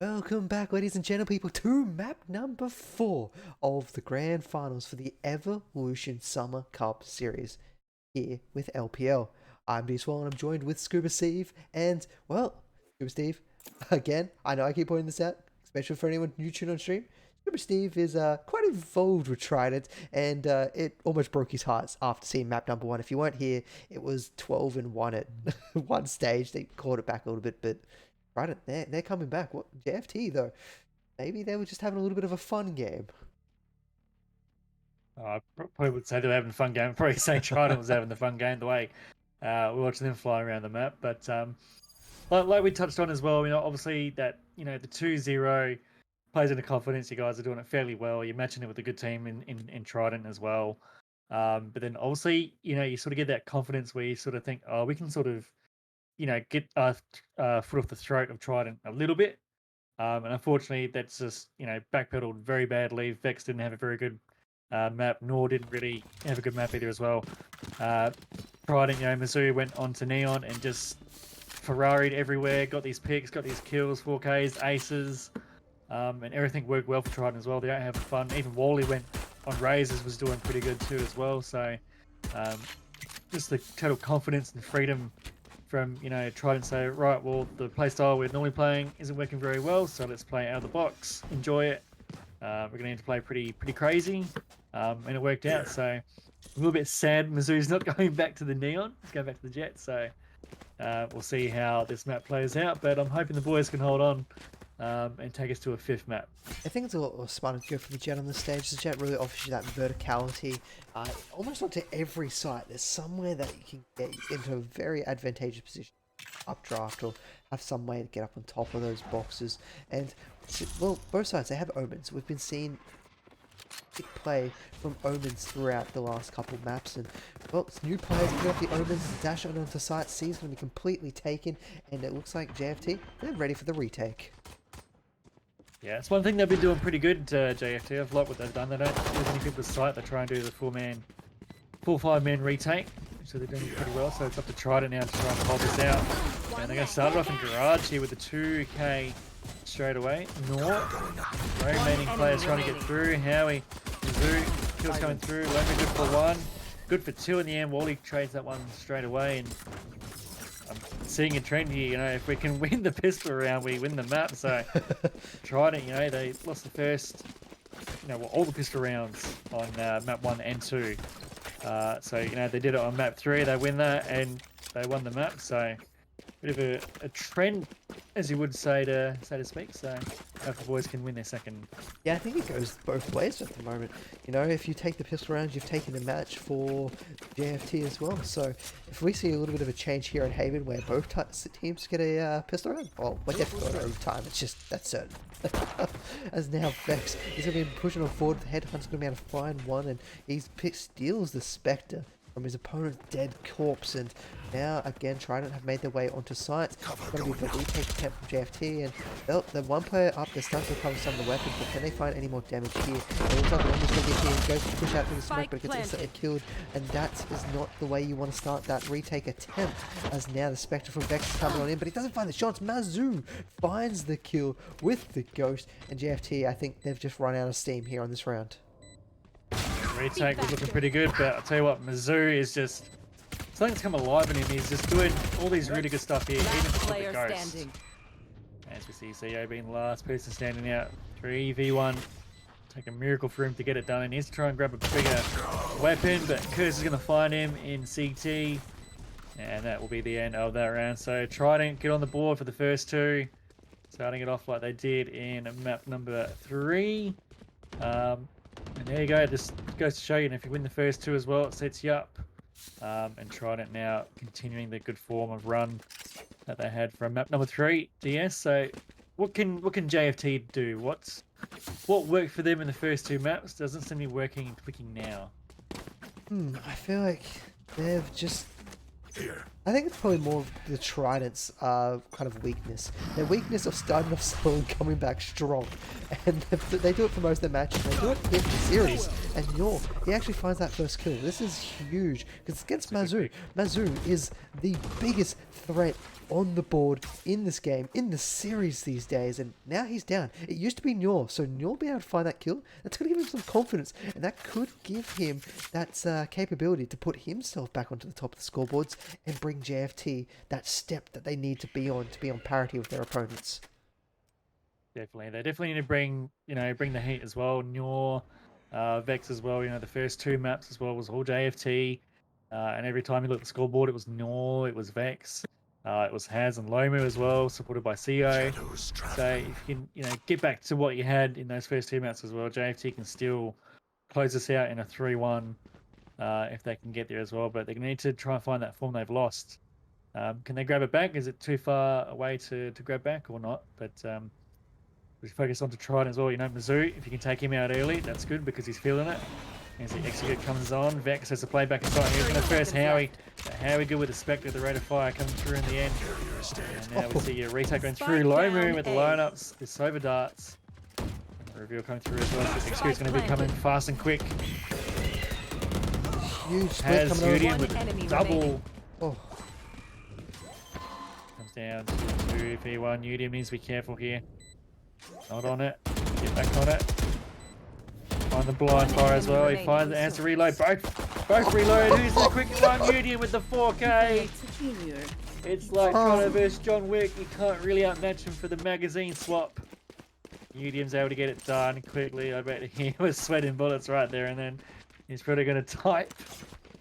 Welcome back, ladies and gentlemen, to map number 4 of the grand finals for the Evolution Summer Cup series here with LPL. I'm D-Swell and I'm joined with Scuba Steve and, well, Scuba Steve, again, I know I keep pointing this out, especially for anyone new tuned on stream. Scuba Steve is quite involved with Trident, and it almost broke his heart after seeing map number 1. If you weren't here, it was 12-1 at one stage. They called it back a little bit, but Trident, they're coming back. What JFT though? Maybe they were just having a little bit of a fun game. I probably would say they were having a fun game. I'd probably say Trident was having the fun game the way we're watching them fly around the map. But like we touched on as well, obviously that the 2-0 plays into confidence. You guys are doing it fairly well. You're matching it with a good team in Trident as well. But then obviously you sort of get that confidence where you sort of think, oh, we can sort of get our foot off the throat of Trident a little bit. And unfortunately, that's just backpedaled very badly. Vex didn't have a very good map, nor didn't really have a good map either as well. Trident, Mizzou went on to Neon and just Ferrari'd everywhere, got these picks, got these kills, 4Ks, aces, and everything worked well for Trident as well. They don't have fun. Even Wally went on Razors, was doing pretty good too as well. So just the total confidence and freedom from Trident say, right, well, the playstyle we're normally playing isn't working very well, so let's play out of the box, enjoy it. We're going to need to play pretty crazy, and it worked out. So a little bit sad Mizzou's not going back to the Neon. Let's go back to the Jet. So we'll see how this map plays out, but I'm hoping the boys can hold on and take us to a 5th map. I think it's a lot more smarter to go for the Jet on the stage. The Jet really offers you that verticality almost onto every site. There's somewhere that you can get into a very advantageous position, updraft, or have some way to get up on top of those boxes. And, well, both sides, they have omens. We've been seeing big play from omens throughout the last couple maps, and well, new players put up the omens, dash on onto site. C is going to be completely taken, and it looks like JFT, they're ready for the retake. Yeah, it's one thing they've been doing pretty good, JFT. I've liked what they've done. They don't lose any people to sight. They try and do the full 5-man retake, so they're doing pretty well. So it's up to Trident now to try and hold this out. And they're going to start it off in Garage here with the 2K straight away. Nor, remaining players trying to get through. Howie, Mizzou, kills coming through. Lomi good for 1, good for 2 in the end. Wally trades that one straight away, and I'm seeing a trend here. If we can win the pistol round, we win the map. So Trident, they lost the first, all the pistol rounds on map 1 and 2. So they did it on map 3. They win that and they won the map. So bit of a trend, as you would say to speak. So hope the boys can win their second. Yeah, I think it goes both ways at the moment. If you take the pistol rounds, you've taken the match for JFT as well. So if we see a little bit of a change here in Haven where both teams get a pistol round, well, we're definitely going over time. It's just, that's certain. As now Vex is going to be pushing on forward, the Headhunter's going to be able to find one, and he steals the Spectre from his opponent's dead corpse, and now again Trident have made their way onto site. It's going to be the retake attempt from JFT, and the one player up, they're starting to recover some of the weapons, but can they find any more damage here? It looks like the one is going to get here, he goes to push out through the smoke, but it gets instantly killed, and that is not the way you want to start that retake attempt, as now the Spectre from Vex is coming on in, but he doesn't find the shots. Mizzou finds the kill with the Ghost, and JFT, I think they've just run out of steam here on this round. Retake was looking pretty good, but I'll tell you what, Mizzou is just, something's come alive in him. He's just doing all these really good stuff here, even with the Ghost. As we see CEO being the last person standing out, 3v1. Take a miracle for him to get it done. He needs to try and grab a bigger weapon, but Curse is going to find him in CT, and that will be the end of that round. So Trident get on the board for the first 2, starting it off like they did in map number 3. And there you go, it just goes to show you, and if you win the first 2 as well, it sets you up. And Trident now continuing the good form of run that they had from map number 3, DS. So what can JFT do? What worked for them in the first 2 maps doesn't seem to be working and clicking now. I feel like they've just I think it's probably more of the Trident's kind of weakness. Their weakness of starting off slow and coming back strong. And they do it for most of their matches. They do it in the series. And he actually finds that first kill. This is huge. Because it's against Mazu. Mazu is the biggest threat on the board in this game, in the series these days, and now he's down. It used to be Nyor, so Nyor being able to find that kill, that's going to give him some confidence, and that could give him that capability to put himself back onto the top of the scoreboards and bring JFT that step that they need to be on parity with their opponents. Definitely, they definitely need to bring the heat as well. Nyor, Vex as well. The first 2 maps as well was all JFT, and every time you look at the scoreboard, it was Nyor, it was Vex. It was Haz and Lomu as well, supported by CO. So if you can, get back to what you had in those first 2 maps as well, JFT can still close this out in a 3-1 if they can get there as well. But they need to try and find that form they've lost. Can they grab it back? Is it too far away to grab back or not? But we focus on to Trident as well. Mizzou, if you can take him out early, that's good because he's feeling it. As the execute comes on, Vex has to play back inside. Here's going to first Howie. Howie good with the Spectre, the rate of fire coming through in the end. And now we see a retake going through. Lomu with the lineups, the Sova darts. And the reveal coming through as well. So execute's going to be coming fast and quick. Huge split Has coming Udium with a double. Oh. Comes down to P1. Udium needs to be careful here. Not on it. Get back on it. Find the blind fire as well. He finds it, has to reload. Both reload. Who's the quickest one? Udium with the 4K. It's like Connor versus John Wick. You can't really outmatch him for the magazine swap. Udium's able to get it done quickly. I bet he was sweating bullets right there, and then he's probably going to type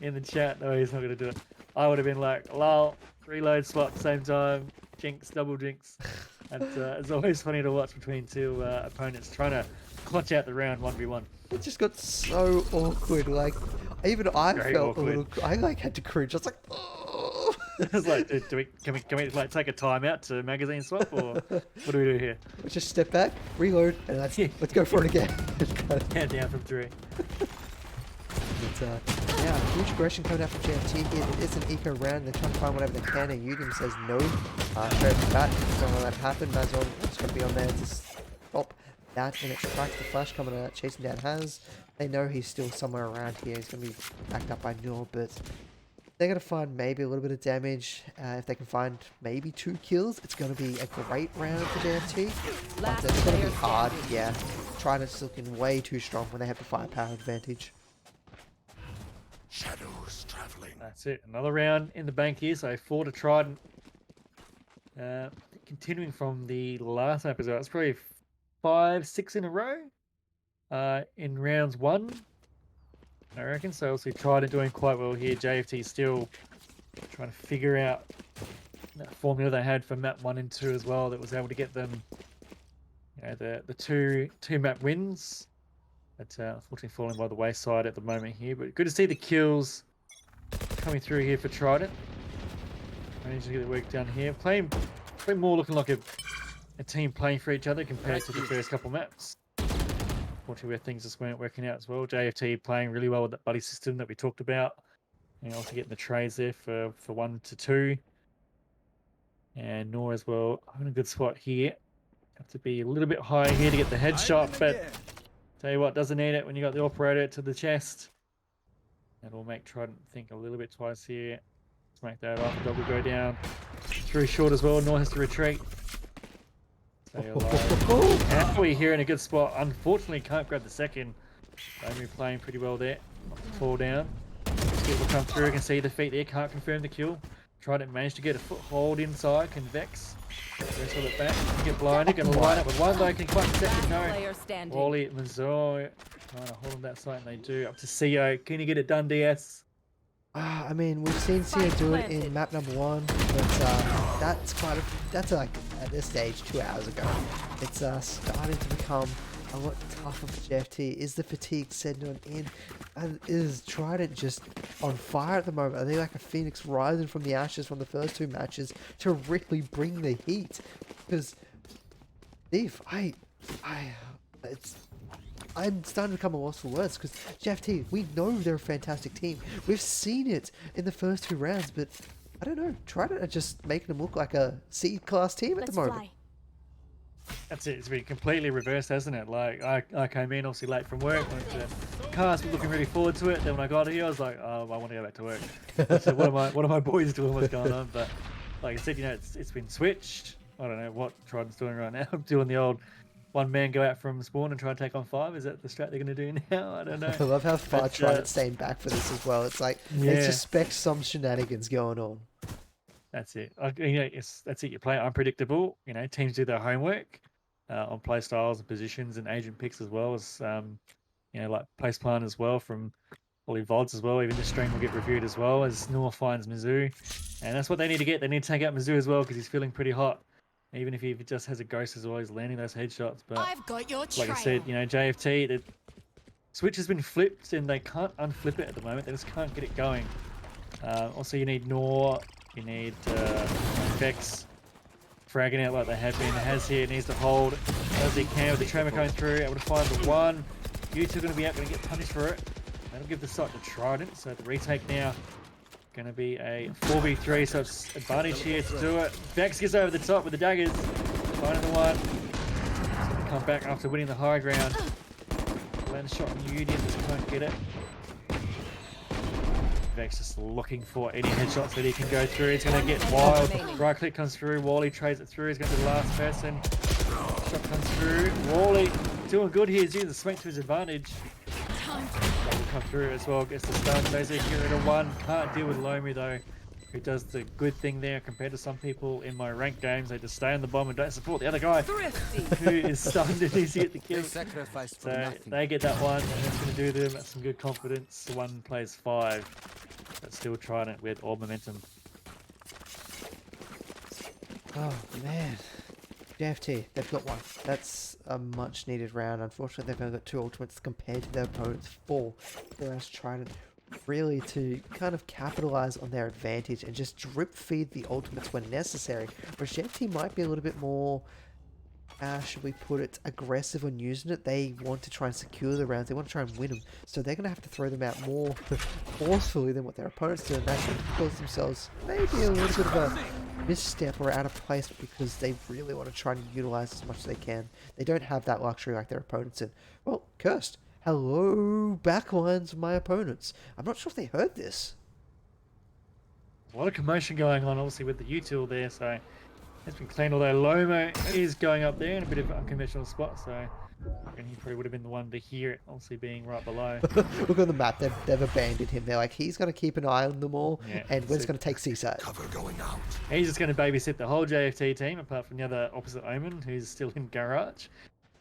in the chat. No, he's not going to do it. I would have been like, lol, reload swap at the same time. Jinx, double jinx. And it's always funny to watch between 2 opponents trying to clutch out the round 1v1. It just got so awkward. Like, even I Very felt awkward. a little. I like had to cringe. I was like, oh. It's like, can we like take a timeout to magazine swap, or what do we do here? Just step back, reload, and let's go for it again. Yeah, down from 3. But, yeah, huge aggression coming out from JFT here. It is an eco round. They're trying to find whatever they can, and Udium says no. Straight off the bat, don't let that happen. Mazon is going to be on there to stop that, and extract the flash coming out, chasing down Haz. They know he's still somewhere around here. He's going to be backed up by Nyor, but they're going to find maybe a little bit of damage. If they can find maybe 2 kills, it's going to be a great round for JFT. But it's going to be hard, yeah. Trident's looking way too strong when they have the firepower advantage. Shadows traveling. That's it. Another round in the bank here. So 4 to Trident. Continuing from the last episode, it's probably 5, 6 in a row. In rounds 1, I reckon. So obviously Trident doing quite well here. JFT still trying to figure out that formula they had for map 1 and 2 as well. That was able to get them, the two map wins. But unfortunately falling by the wayside at the moment here. But good to see the kills coming through here for Trident. Managed to get the work done here. Playing more looking like a team playing for each other compared to the first couple maps. Unfortunately, where things just weren't working out as well. JFT playing really well with that buddy system that we talked about. And also getting the trades there for 1 to 2. And Nor as well. I'm in a good spot here. Have to be a little bit higher here to get the headshot, but tell you what, doesn't need it when you got the operator to the chest. That'll make Trident think a little bit twice here. Smack that off. Double go down. Through short as well. Nor has to retreat. Stay alive. Howie here in a good spot. Unfortunately, can't grab the second. Lomu playing pretty well there. Not to fall down. Skip will come through. Can see the feet there. Can't confirm the kill. Trident managed to get a foothold inside. Can Vex. Wrestle it back. Get blinded. Going to line up with one though. Can quite the second. No. Wally at Mazzoi trying to hold on that side, and they do. Up to CO. Can you get it done, DS? I mean, we've seen CO do it in map number 1, but that's like at this stage 2 hours ago. It's starting to become a lot tougher for JFT. Is the fatigue setting on in? And is Trident just on fire at the moment? Are they like a phoenix rising from the ashes from the first 2 matches to really bring the heat? Because Steve, I'm starting to become a loss for words, because JFT, we know they're a fantastic team. We've seen it in the first 2 rounds, but I don't know. Trident are just making them look like a C-class team at the moment. That's it. It's been completely reversed, hasn't it? Like I came in obviously late from work, went to cast, looking really forward to it. Then when I got here, I was like, oh, I want to go back to work. I said, what are my boys doing? What's going on? But like I said, you know, it's been switched. I don't know what Trident's doing right now. Doing the old one man go out from spawn and try and take on 5. Is that the strat they're going to do now? I don't know. I love how far Trident's staying back for this as well. It's like they suspect some shenanigans going on. That's it. You know, that's it. You play unpredictable. You know, teams do their homework on play styles and positions and agent picks as well as you know, like place plan as well from all the VODs as well. Even this stream will get reviewed as well as Noor finds Mizzou, and that's what they need to get. They need to take out Mizzou as well because he's feeling pretty hot. Even if he just has a ghost as well, he's landing those headshots. But I've got your like I said, you know, JFT, the switch has been flipped and they can't unflip it at the moment. They just can't get it going. Also, you need Noor. You need Vex fragging out like they have been. Has here, needs to hold as he can with the tremor going through. Able to find the one. You two are going to be out, going to get punished for it. That'll give the site to Trident. So the retake now going to be a 4v3. So it's advantage here to do it. Vex gets over the top with the daggers. Finding the one. He's going to come back after winning the high ground. Land a shot on Union, just can't get it. Vex just looking for any headshots that he can go through. He's going to get wild. Right click comes through. Wally trades it through. He's going to be the last person. Shot comes through. Wally doing good here. He's using the swing to his advantage. Will come through as well. Gets the stun. Those are here at a 1. Can't deal with Lomu though, who does the good thing there compared to some people in my ranked games. They just stay on the bomb and don't support the other guy who is stunned and easy at the kill. So they get that one, and it's going to do them some good confidence. One plays 5. But still trying it with all momentum. Oh man, JFT, they've got one. That's a much needed round. Unfortunately, they've only got 2 ultimates compared to their opponent's 4. Whereas Trident really to kind of capitalize on their advantage and just drip feed the ultimates when necessary. Whereas JFT might be a little bit more, should we put it, aggressive on using it. They want to try and secure the rounds. They want to try and win them. So they're going to have to throw them out more forcefully than what their opponents do. And that should cause themselves maybe a little bit of a misstep or out of place because they really want to try and utilize as much as they can. They don't have that luxury like their opponents did. Well, Cursed. Hello, backlines of my opponents. I'm not sure if they heard this. A lot of commotion going on, obviously, with the util there, so it's been cleaned. Although Lomo is going up there in a bit of an unconventional spot, so and he probably would have been the one to hear it, obviously being right below. Look on the map, they've abandoned him. They're like, he's going to keep an eye on them all, and we're just going to take C-side. Cover going out. He's just going to babysit the whole JFT team, apart from the other opposite Omen, who's still in garage.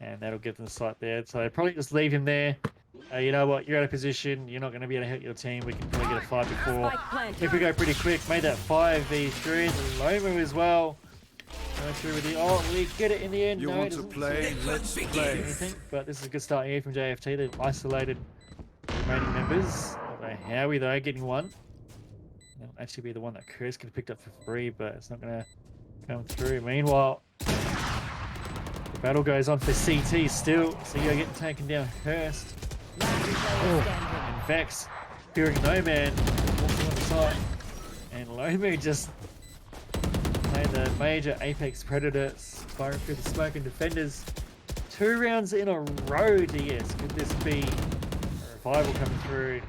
And that'll give them the site there. So probably just leave him there. You know what? You're out of position. You're not going to be able to hit your team. We can probably get a 5 before. If we go pretty quick, made that 5v3. Lomu as well. Going through with the... Oh, will he get it in the end? You no, want to play? Let's play. Anything, but this is a good start here from JFT. They've isolated the remaining members. Howie, though, getting one. That'll actually be the one that Curse could have picked up for free, but it's not going to come through. Meanwhile... battle goes on for CT still. So you're getting taken down first. Oh. And Vex, fearing no man, walking on the side. And Lomu just made the major Apex Predator, firing through the smoke and defenders. 2 rounds in a row, DS. Could this be a revival coming through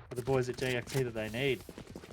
for the boys at JFT that they need?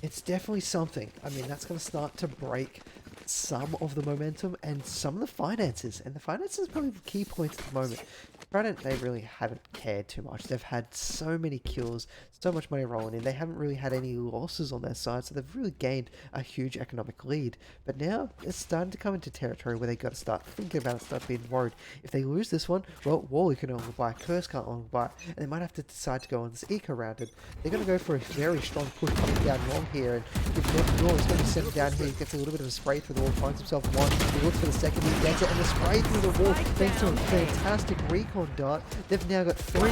It's definitely something. I mean, that's going to start to break some of the momentum and some of the finances. And the finances is probably the key point at the moment. Trident, they really haven't cared too much. They've had so many kills, so much money rolling in. They haven't really had any losses on their side, so they've really gained a huge economic lead. But now it's starting to come into territory where they've got to start thinking about it, start being worried. If they lose this one, well, Wally can only buy, Curse can't only buy, and they might have to decide to go on this eco round. And they're going to go for a very strong push coming down long here. And if Noor is going to be sent down here, he gets a little bit of a spray through the wall, finds himself one, he looks for the second, he gets it, and the spray through the wall, thanks to a fantastic recon dart. They've now got 3,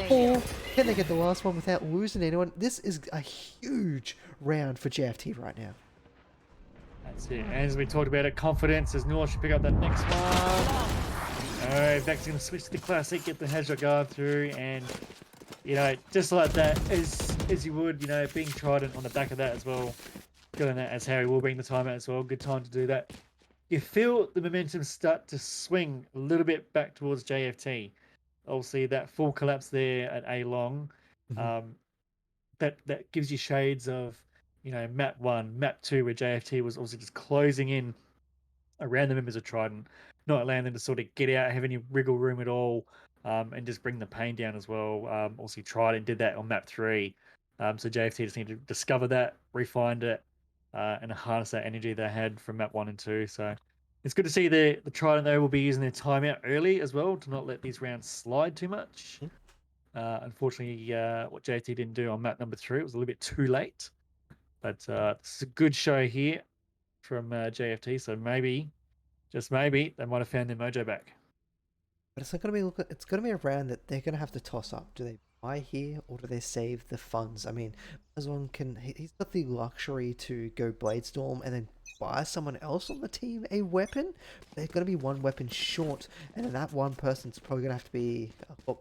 4. Can they get the last one without losing anyone? This is a huge round for JFT right now. That's it. And as we talked about it, confidence as Noor should pick up that next one. Alright, Vex going to switch to the classic, get the headshot guard through, and you know, just like that, as you would, you know, being Trident on the back of that as well. Good on that, as Harry will bring the timeout as well. Good time to do that. You feel the momentum start to swing a little bit back towards JFT. Obviously, that full collapse there at A long, that gives you shades of, you know, map 1, map 2, where JFT was obviously just closing in around the members of Trident, not allowing them to sort of get out, have any wriggle room at all, and just bring the pain down as well. Obviously, Trident did that on map 3. So JFT just need to discover that, refine it, and harness that energy they had from map 1 and 2. So it's good to see the Trident, though, will be using their timeout early as well to not let these rounds slide too much. Unfortunately, what JFT didn't do on map number 3, it was a little bit too late. But it's a good show here from JFT. So maybe, just maybe, they might have found their mojo back. But it's not going to be it's going to be a round that they're going to have to toss up. Do they buy here or do they save the funds? I mean, Aswan he's got the luxury to go Bladestorm and then buy someone else on the team a weapon. They're going to be one weapon short, and then that one person's probably going to have to be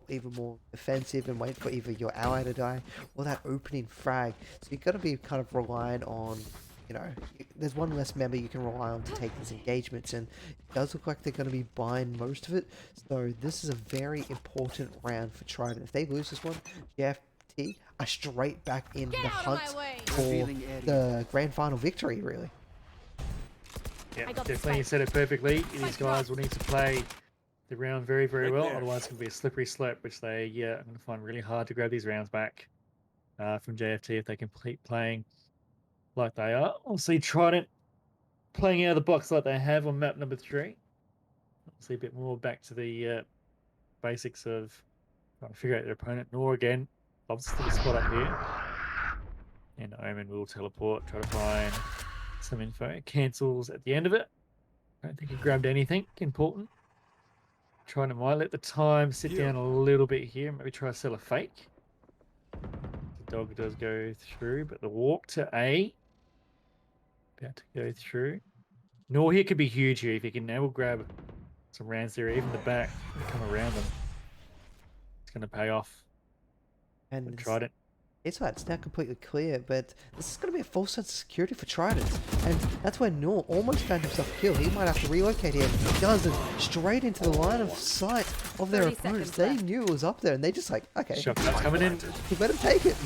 even more defensive and wait for either your ally to die or that opening frag. So you've got to be kind of reliant on, you know, there's one less member you can rely on to take these engagements, and it does look like they're going to be buying most of it. So this is a very important round for Trident. If they lose this one, JFT are straight back in the hunt for the grand final victory, really. Yeah, definitely, you said it perfectly. These guys will need to play the round very, very well. Otherwise, it's going to be a slippery slope, which they are going to find really hard to grab these rounds back from JFT if they can keep playing like they are. We'll see Trident playing out of the box like they have on map number 3. We'll see a bit more back to the basics of trying to figure out their opponent. Nor again loves to the spot up here. And Omen will teleport, try to find some info. Cancels at the end of it. I don't think he grabbed anything important. Trident might let the time sit down a little bit here. Maybe try to sell a fake. The dog does go through, but the walk to A about to go through. Nor here could be huge here if he can now grab some rounds there, even the back, and come around them. It's going to pay off. And Trident. It's now completely clear, but this is going to be a false sense of security for Trident. And that's where Noor almost found himself killed. He might have to relocate here. He doesn't. Straight into the line of sight of their opponents. They knew it was up there, and they just like, okay. Shock dart's coming in. You better take it.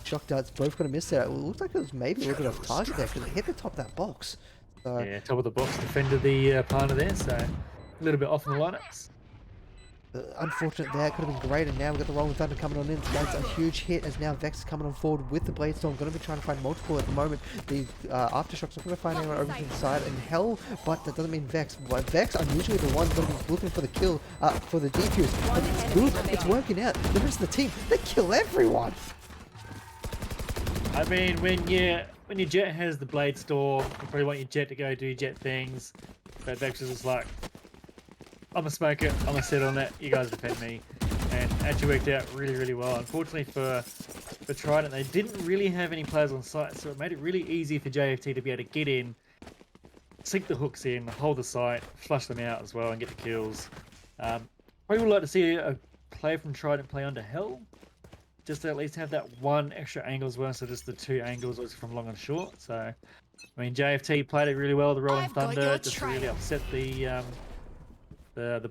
Shock darts both going to miss there. It looked like it was maybe a little bit of target there because it hit the top of that box. So, yeah, top of the box defended the partner there, so a little bit off in the lineups. Unfortunate there, could have been great, and now we've got the Rolling Thunder coming on in. That's a huge hit as now Vex is coming on forward with the Bladestorm. Going to be trying to find multiple at the moment. The Aftershocks are going to find anyone over to the side, and hell, but that doesn't mean Vex. Well, Vex are usually the ones going to be looking for the kill, for the defuse. But it's good, it's working out. The rest of the team, they kill everyone. I mean, when your Jet has the Bladestorm, you probably want your Jet to go do Jet things, but Vex is just like, I'm a smoker, I'm gonna sit on it, you guys defend me. And actually worked out really, really well. Unfortunately for Trident, they didn't really have any players on site, so it made it really easy for JFT to be able to get in, sink the hooks in, hold the site, flush them out as well, and get the kills. Probably would like to see a player from Trident play under Hell, just to at least have that one extra angle as well, so just the 2 angles was from long and short. So, I mean, JFT played it really well, the Rolling Thunder, just to really upset the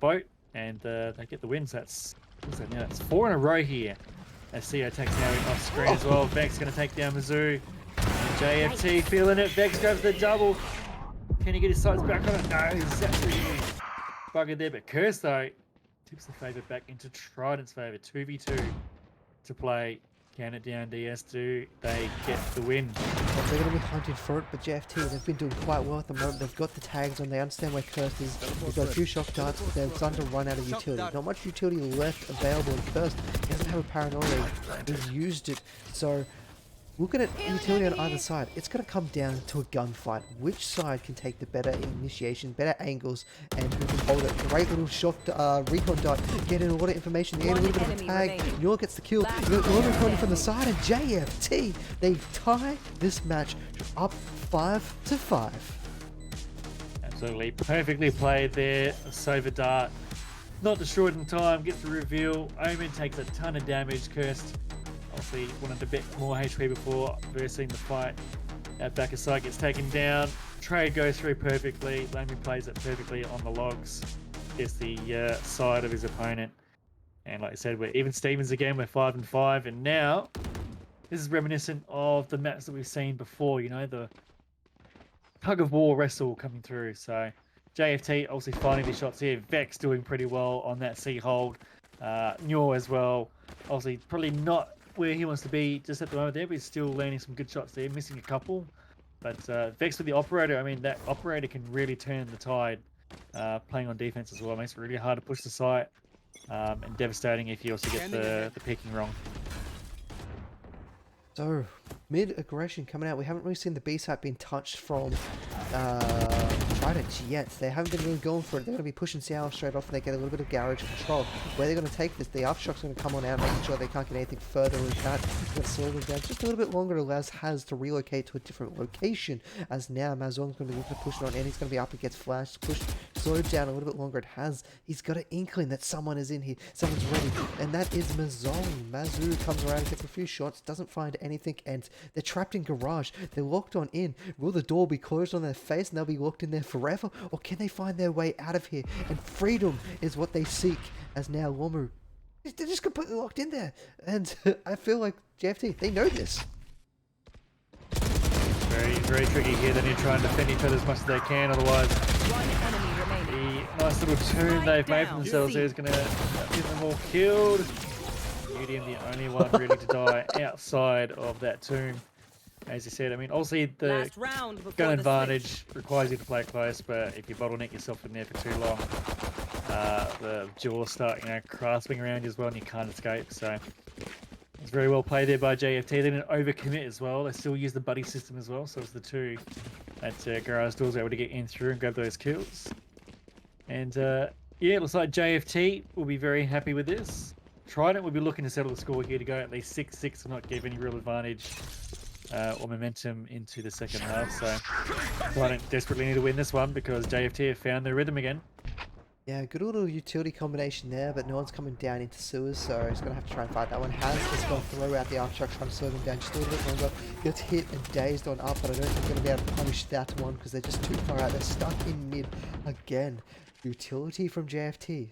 boat, and they get the win. So that's 4 in a row here. As CO takes now off screen as well. Vex going to take down Mizzou. And JFT feeling it. Vex grabs the double. Can he get his sights back on it? No, he's absolutely buggered there. But Curse, though, tips the favour back into Trident's favour. 2v2 to play. Count it down, DS2. They get the win. Well, they're going to be hunting for it, but JFT, they've been doing quite well at the moment. They've got the tags on, they understand where Curse is. They've got a few shock darts, but they're starting to run out of utility. Not much utility left available, and Curse doesn't have a paranoia. He's used it. So, looking at utility on either side, it's going to come down to a gunfight. Which side can take the better initiation, better angles, and who can hold it? Great little shock recon dart, getting a lot of information, getting a little bit of a tag. Yor gets the kill. Yor recording from the side, and JFT, they tie this match up 5-5. Absolutely perfectly played there. Sova dart, not destroyed in time. Gets the reveal. Omen takes a ton of damage. Cursed obviously wanted a bit more HP before versing the fight. That back of sight gets taken down. Trade goes through perfectly. Lamy plays it perfectly on the logs. Gets the side of his opponent. And like I said, we're even Stevens again. We're 5-5. And now, this is reminiscent of the maps that we've seen before. You know, the tug of war wrestle coming through. So JFT obviously finding the shots here. Vex doing pretty well on that C hold. Newell as well. Obviously, probably not where he wants to be just at the moment there, but he's still landing some good shots there, missing a couple. But Vex with the operator, I mean, that operator can really turn the tide playing on defense as well. It makes it really hard to push the site and devastating if you also get the picking wrong. So, mid-aggression coming out. We haven't really seen the B-side being touched from Trident yet. They haven't been really going for it. They're going to be pushing Seattle straight off and they get a little bit of garage control. Where they're going to take this, the aftershock's going to come on out, making sure they can't get anything further with that. It's going to slow them down just a little bit longer to allow Haz to relocate to a different location. As now, Mazon's going to be looking to push it on and he's going to be up against Flash. Push, slow it down a little bit longer. It has. He's got an inkling that someone is in here. Someone's ready. And that is Mazon. Mazu comes around and gets a few shots, doesn't find anything, and they're trapped in garage. They're locked on in. Will the door be closed on their face and they'll be locked in there forever? Or can they find their way out of here? And freedom is what they seek, as now Lomu, they're just completely locked in there. And I feel like JFT, they know this. Very, very tricky here. They need to try and defend each other as much as they can, otherwise One enemy remaining. the nice little tomb they've made for themselves here is going to get them all killed. Udium the only one really to die outside of that tomb. As you said, I mean, obviously the Last round before gun the advantage requires you to play close, but if you bottleneck yourself in there for too long, the jaws start, grasping around you as well, and you can't escape. So it's very well played there by JFT. They didn't overcommit as well. They still use the buddy system as well, so it's the two that Garage Doors able to get in through and grab those kills. And yeah, it looks like JFT will be very happy with this. Trident will be looking to settle the score here to go at least 6-6 to not give any real advantage or momentum into the second half. So Trident desperately need to win this one because JFT have found their rhythm again. Yeah, good little utility combination there, but no one's coming down into sewers, so he's going to have to try and fight that one. Has just going to throw out the aftershock, trying to slow them down just a little bit longer. Gets hit and dazed on up, but I don't think they're going to be able to punish that one because they're just too far out. They're stuck in mid again. Utility from JFT.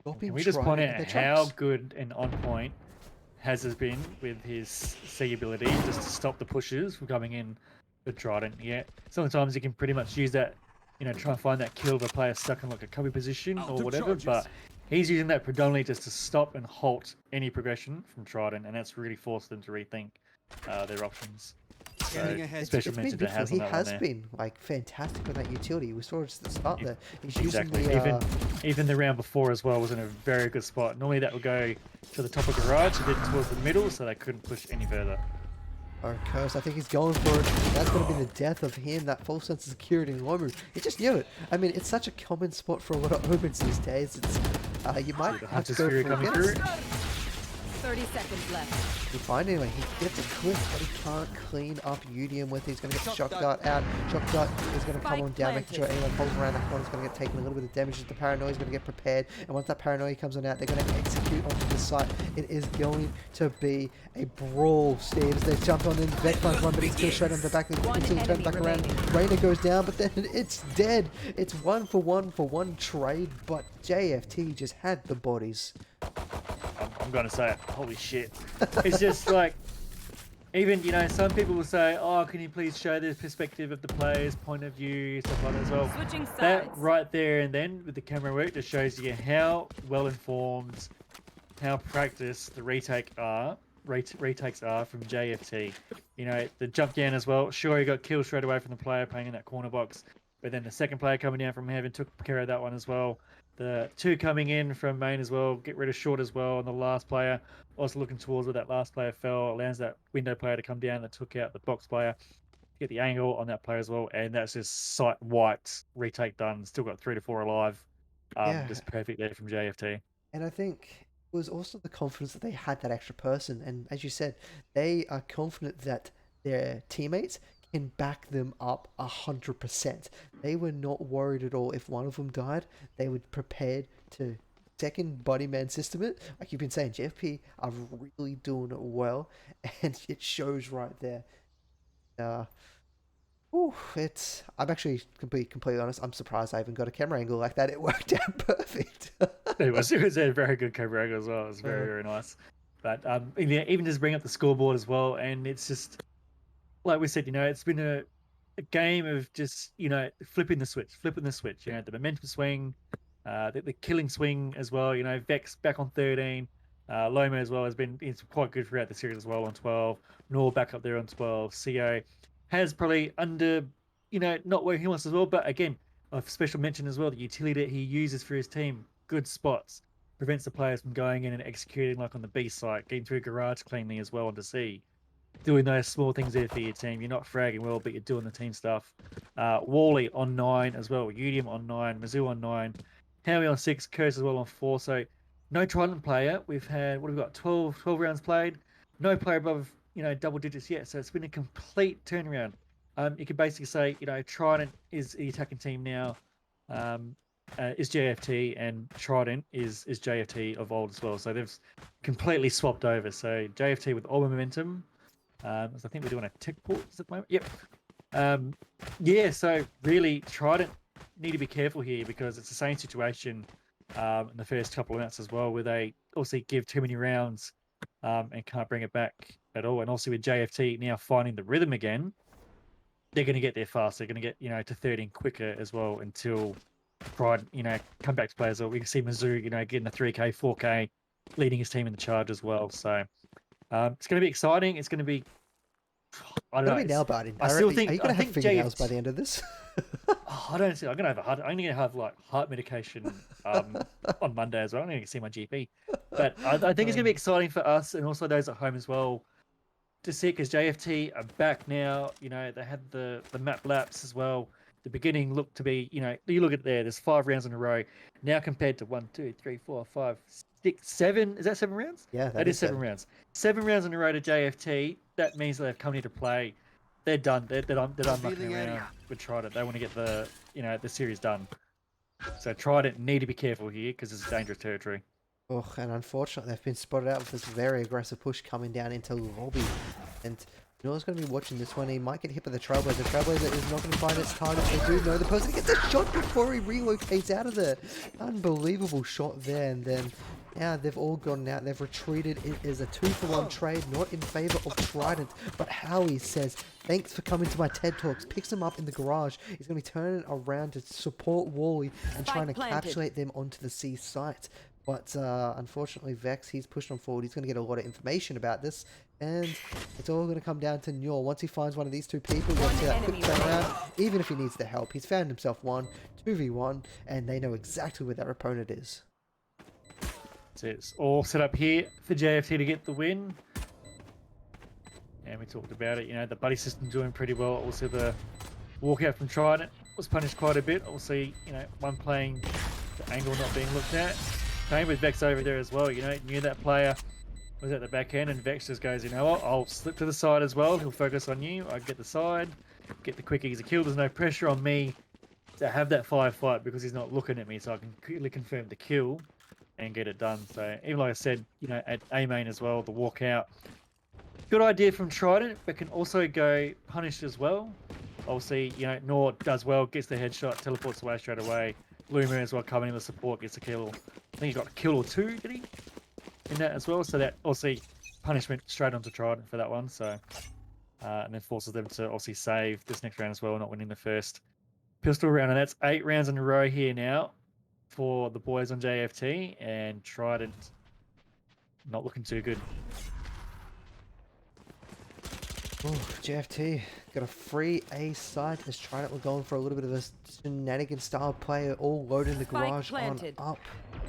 Can we just point out how good and on point Haz has been with his C ability just to stop the pushes from coming in for Trident? Yeah, sometimes you can pretty much use that, try and find that kill of a player stuck in like a cubby position or whatever, but he's using that predominantly just to stop and halt any progression from Trident, and that's really forced them to rethink their options. So, special mention to Haz on that one there. He has been like fantastic with that utility. We saw it just at the start there. He's Exactly. using the, even the round before as well was in a very good spot. Normally that would go to the top of garage, and then towards the middle, so they couldn't push any further. Oh, Curse, I think he's going for it. That's going to be the death of him, that false sense of security in Lomu. He just knew it. I mean, it's such a common spot for a lot of omens these days. It's you might have to go for it. 30 seconds left. He finally he gets a cliff, but he can't clean up Udium with it. He's going to get the shock dart out. Shock dart is going to come on down, making sure anyone holds around that corner is going to get taken a little bit of damage. The paranoia is going to get prepared, and once that paranoia comes on out, they're going to execute onto the site. It is going to be a brawl, Steve. As they jump on in, Vec finds one, but he's still straight on the back. They continue to turn back around. Rainer goes down, but then it's dead. It's 1 for 1 trade, but JFT just had the bodies. I'm going to say it. Holy shit. It's just like, even, some people will say, oh, can you please show the perspective of the player's point of view, stuff like that as well. Switching sides. That right there and then with the camera work just shows you how well informed, how practiced the retakes are from JFT. The jump down as well. Sure, he got killed straight away from the player playing in that corner box, but then the second player coming down from heaven took care of that one as well. The two coming in from main as well, get rid of short as well, and the last player also looking towards where that last player fell, allows that window player to come down that took out the box player, get the angle on that player as well, and that's just sight wiped, retake done, still got 3 to 4 alive. Just perfect there from JFT. And I think it was also the confidence that they had that extra person, and as you said, they are confident that their teammates can back them up 100%. They were not worried at all. If one of them died, they were prepared to second body man system it. Like you've been saying, JFP are really doing it well, and it shows right there. Ooh, I'm actually completely honest. I'm surprised I even got a camera angle like that. It worked out perfect. It was a very good cover angle as well. It was very, very nice. But yeah, even just bring up the scoreboard as well, and it's just like we said, it's been a game of just flipping the switch, the momentum swing, the killing swing as well. Vex back on 13. Loma as well it's quite good throughout the series as well on 12. Nor back up there on 12. CO has probably not where he wants as well, but again, a special mention as well, the utility that he uses for his team, good spots, prevents the players from going in and executing like on the B site, getting through garage cleanly as well onto C, doing those small things there for your team. You're not fragging well, but you're doing the team stuff. Wally on 9 as well. Udium on 9. Mizzou on 9. Howie on 6. Curse as well on 4. So no Trident player. We've had, what have we got? 12 rounds played. No player above, double digits yet. So it's been a complete turnaround. You could basically say, Trident is the attacking team now. Is JFT, and Trident is JFT of old as well. So they've completely swapped over. So JFT with all the momentum. I think we're doing a tick port at the moment. Yep. Yeah, so really, Trident need to be careful here because it's the same situation in the first couple of rounds as well, where they also give too many rounds and can't bring it back at all. And also with JFT now finding the rhythm again, they're going to get there fast. They're going to get, to 13 quicker as well until Trident, come back to play as well. We can see Mizzou, getting the 3K, 4K, leading his team in the charge as well. So it's going to be exciting. It's going to be, I don't know. Nail biting. I still Are think you gonna I have think fingernails by the end of this? I don't see. I'm gonna have like heart medication on Monday as well. I'm gonna see my GP. But I think it's gonna be exciting for us and also those at home as well to see, because JFT are back now. They had the map laps as well. The beginning looked to be, you look at there. There's 5 rounds in a row now compared to 1, 2, 3, 4, 5, 6, 7. Is that 7 rounds? Yeah, that is 7 rounds. 7 rounds in a row to JFT. That means they've come here to play. They're done. They're done mucking around with Trident. They want to get the series done. So Trident need to be careful here because it's dangerous territory. Oh, and unfortunately, they've been spotted out with this very aggressive push coming down into lobby. And Noah's going to be watching this one. He might get hit by the Trailblazer. The Trailblazer is not going to find its target. They do know the person gets a shot before he relocates out of there. Unbelievable shot there. And then now they've all gone out. They've retreated. It is a 2-for-1 trade, not in favor of Trident. But Howie says, thanks for coming to my TED Talks. Picks him up in the garage. He's going to be turning around to support Wally and trying to capsulate them onto the C site. But unfortunately, Vex, he's pushed on forward. He's going to get a lot of information about this. And it's all going to come down to Newell. Once he finds one of these two people, he'll see that quick turnaround. Even if he needs the help, he's found himself 2v1, and they know exactly where their opponent is. So it's all set up here for JFT to get the win. And we talked about it, the buddy system doing pretty well. Also the walkout from Trident was punished quite a bit. Also, one playing the angle not being looked at. Same with Vex over there as well, knew that player was at the back end, and Vex just goes, what, I'll slip to the side as well. He'll focus on you. I get the side, get the quick easy kill. There's no pressure on me to have that firefight because he's not looking at me, so I can quickly confirm the kill and get it done. So even like I said, at A main as well, the walkout. Good idea from Trident, but can also go punished as well. Obviously, Nor does well, gets the headshot, teleports away straight away. Luma as well coming in the support, gets a kill. I think he got a kill or 2, did he? In that as well. So that also punishment straight onto Trident for that one. So and then forces them to obviously save this next round as well, not winning the first pistol round. And that's 8 rounds in a row here now for the boys on JFT, and Trident not looking too good. Oh, JFT got a free A site as Trident were going for a little bit of a shenanigan style play, all loaded in the garage on up,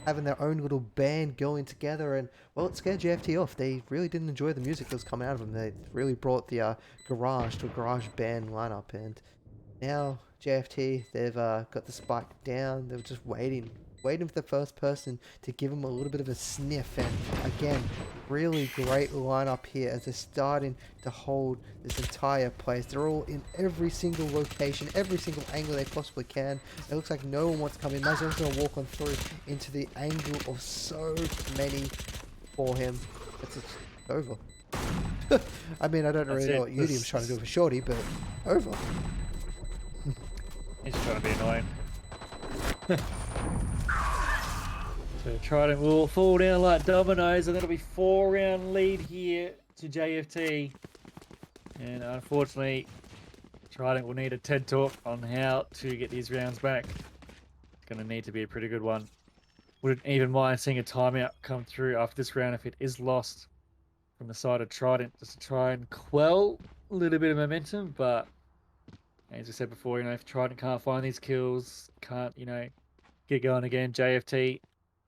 having their own little band going together, and well, it scared JFT off. They really didn't enjoy the music that was coming out of them. They really brought the garage to a garage band lineup, and now JFT, they've got the spike down. They were just waiting for the first person to give them a little bit of a sniff. And again, really great lineup here as they're starting to hold this entire place. They're all in every single location, every single angle they possibly can. It looks like no one wants to come in. Mazzo's going to walk on through into the angle of so many for him. It's over. I mean, I don't really know what Udium's trying to do for Shorty, but over. He's just trying to be annoying. So Trident will fall down like dominoes, and that'll be 4-round lead here to JFT. And unfortunately, Trident will need a TED talk on how to get these rounds back. It's going to need to be a pretty good one. Wouldn't even mind seeing a timeout come through after this round if it is lost from the side of Trident, just to try and quell a little bit of momentum. But as I said before, if Trident can't find these kills, can't, get going again, JFT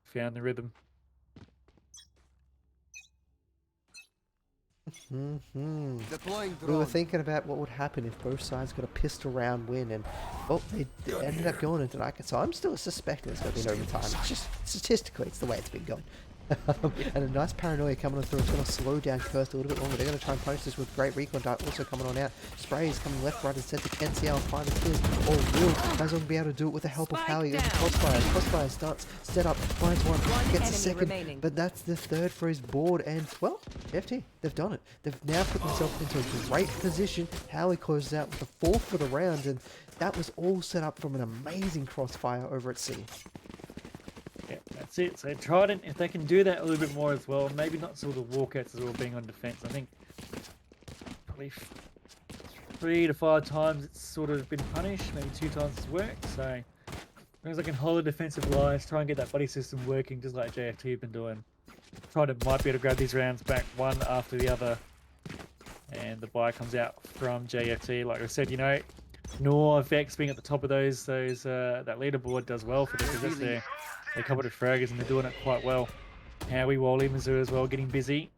found the rhythm. Deploying We were drone. thinking about what would happen if both sides got a pistol round win, and well, they ended up going into Nike. So I'm still suspecting it's going to be an overtime. It's just statistically, it's the way it's been going. And a nice paranoia coming on through. It's going to slow down Curse a little bit longer. They're going to try and punish this with great recon dart also coming on out. Sprays coming left, right, and center. Can't see how find the kills. Or will Mazon be able to do it with the help of Howie? Crossfire. Crossfire starts, set up, finds one, gets a second. Remaining. But that's the third for his board. And, well, FT, they've done it. They've now put themselves into a great position. Howie closes out with the fourth for the round. And that was all set up from an amazing crossfire over at C. Yeah, that's it. So Trident, if they can do that a little bit more as well, maybe not sort of walkouts as well being on defense. I think probably 3 to 5 times it's sort of been punished, maybe 2 times it's worked. So as long as I can hold the defensive lines, try and get that buddy system working just like JFT have been doing, Trident might be able to grab these rounds back one after the other. And the buy comes out from JFT. Like I said, Nor Vex being at the top of those that leaderboard does well for them, because that's their coveted fraggers, and they're doing it quite well. Howie, Wally, Mizzou as well, getting busy.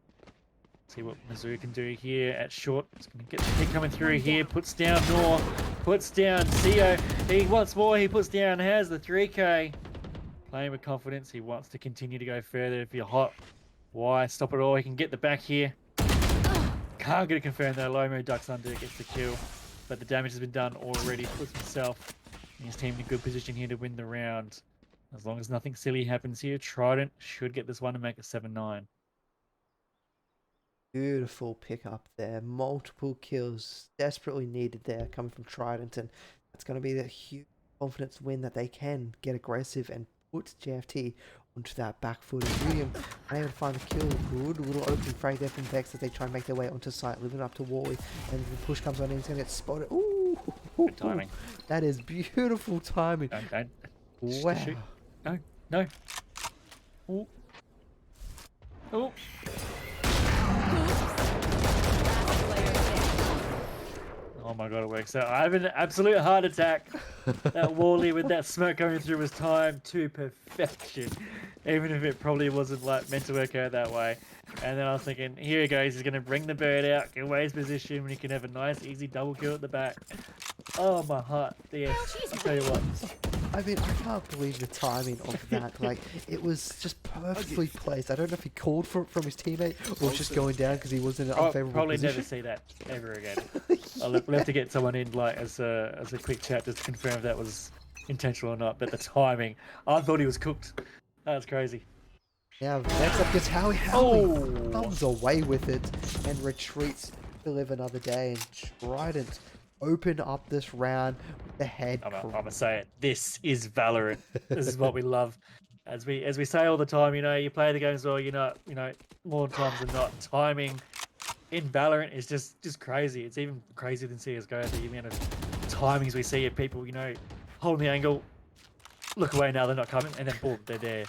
See what Mizzou can do here at short. It's going to get the pick coming through here. Puts down Nor, puts down CO. He wants more. He puts down, has the 3K. Playing with confidence. He wants to continue to go further. If you're hot, why stop it all? He can get the back here. Can't get it confirmed though. Lomo ducks under, gets the kill. But the damage has been done already. Puts himself and his team in a good position here to win the round. As long as nothing silly happens here, Trident should get this one and make it 7-9. Beautiful pickup there. Multiple kills desperately needed there coming from Trident, and that's going to be the huge confidence win that they can get aggressive and put JFT onto that back foot. And William unable to find the kill. Good little opening frag there from Vex as they try and make their way onto site, living up to Wally, and the push comes on in. He's going to get spotted. Ooh, Good timing. That is beautiful timing. Don't. Wow. Shoot. No. Ooh. Oh. Oh my god, it works out. I have an absolute heart attack. That Wally with that smoke going through was timed to perfection. Even if it probably wasn't meant to work out that way. And then I was thinking, here he goes, he's going to bring the bird out, get away his position, and he can have a nice easy double kill at the back. Oh my heart, yes. I'll tell you what. I mean, I can't believe the timing of that. It was just perfectly placed. I don't know if he called for it from his teammate or was just going down because he was in an unfavorable Probably position. never see that ever again. We'll have to get someone in as a quick chat just to confirm if that was intentional or not. But the timing, I thought he was cooked. That's crazy. Now next up gets Howie. Howie comes away with it and retreats to live another day. And Trident open up this round with the head. I'm gonna say it. This is Valorant. This is what we love. As we say all the time, you play the games well. More times than not, timing in Valorant is just crazy. It's even crazier than CS:GO. The amount of timings we see of people, holding the angle, look away now, they're not coming, and then boom, they're there.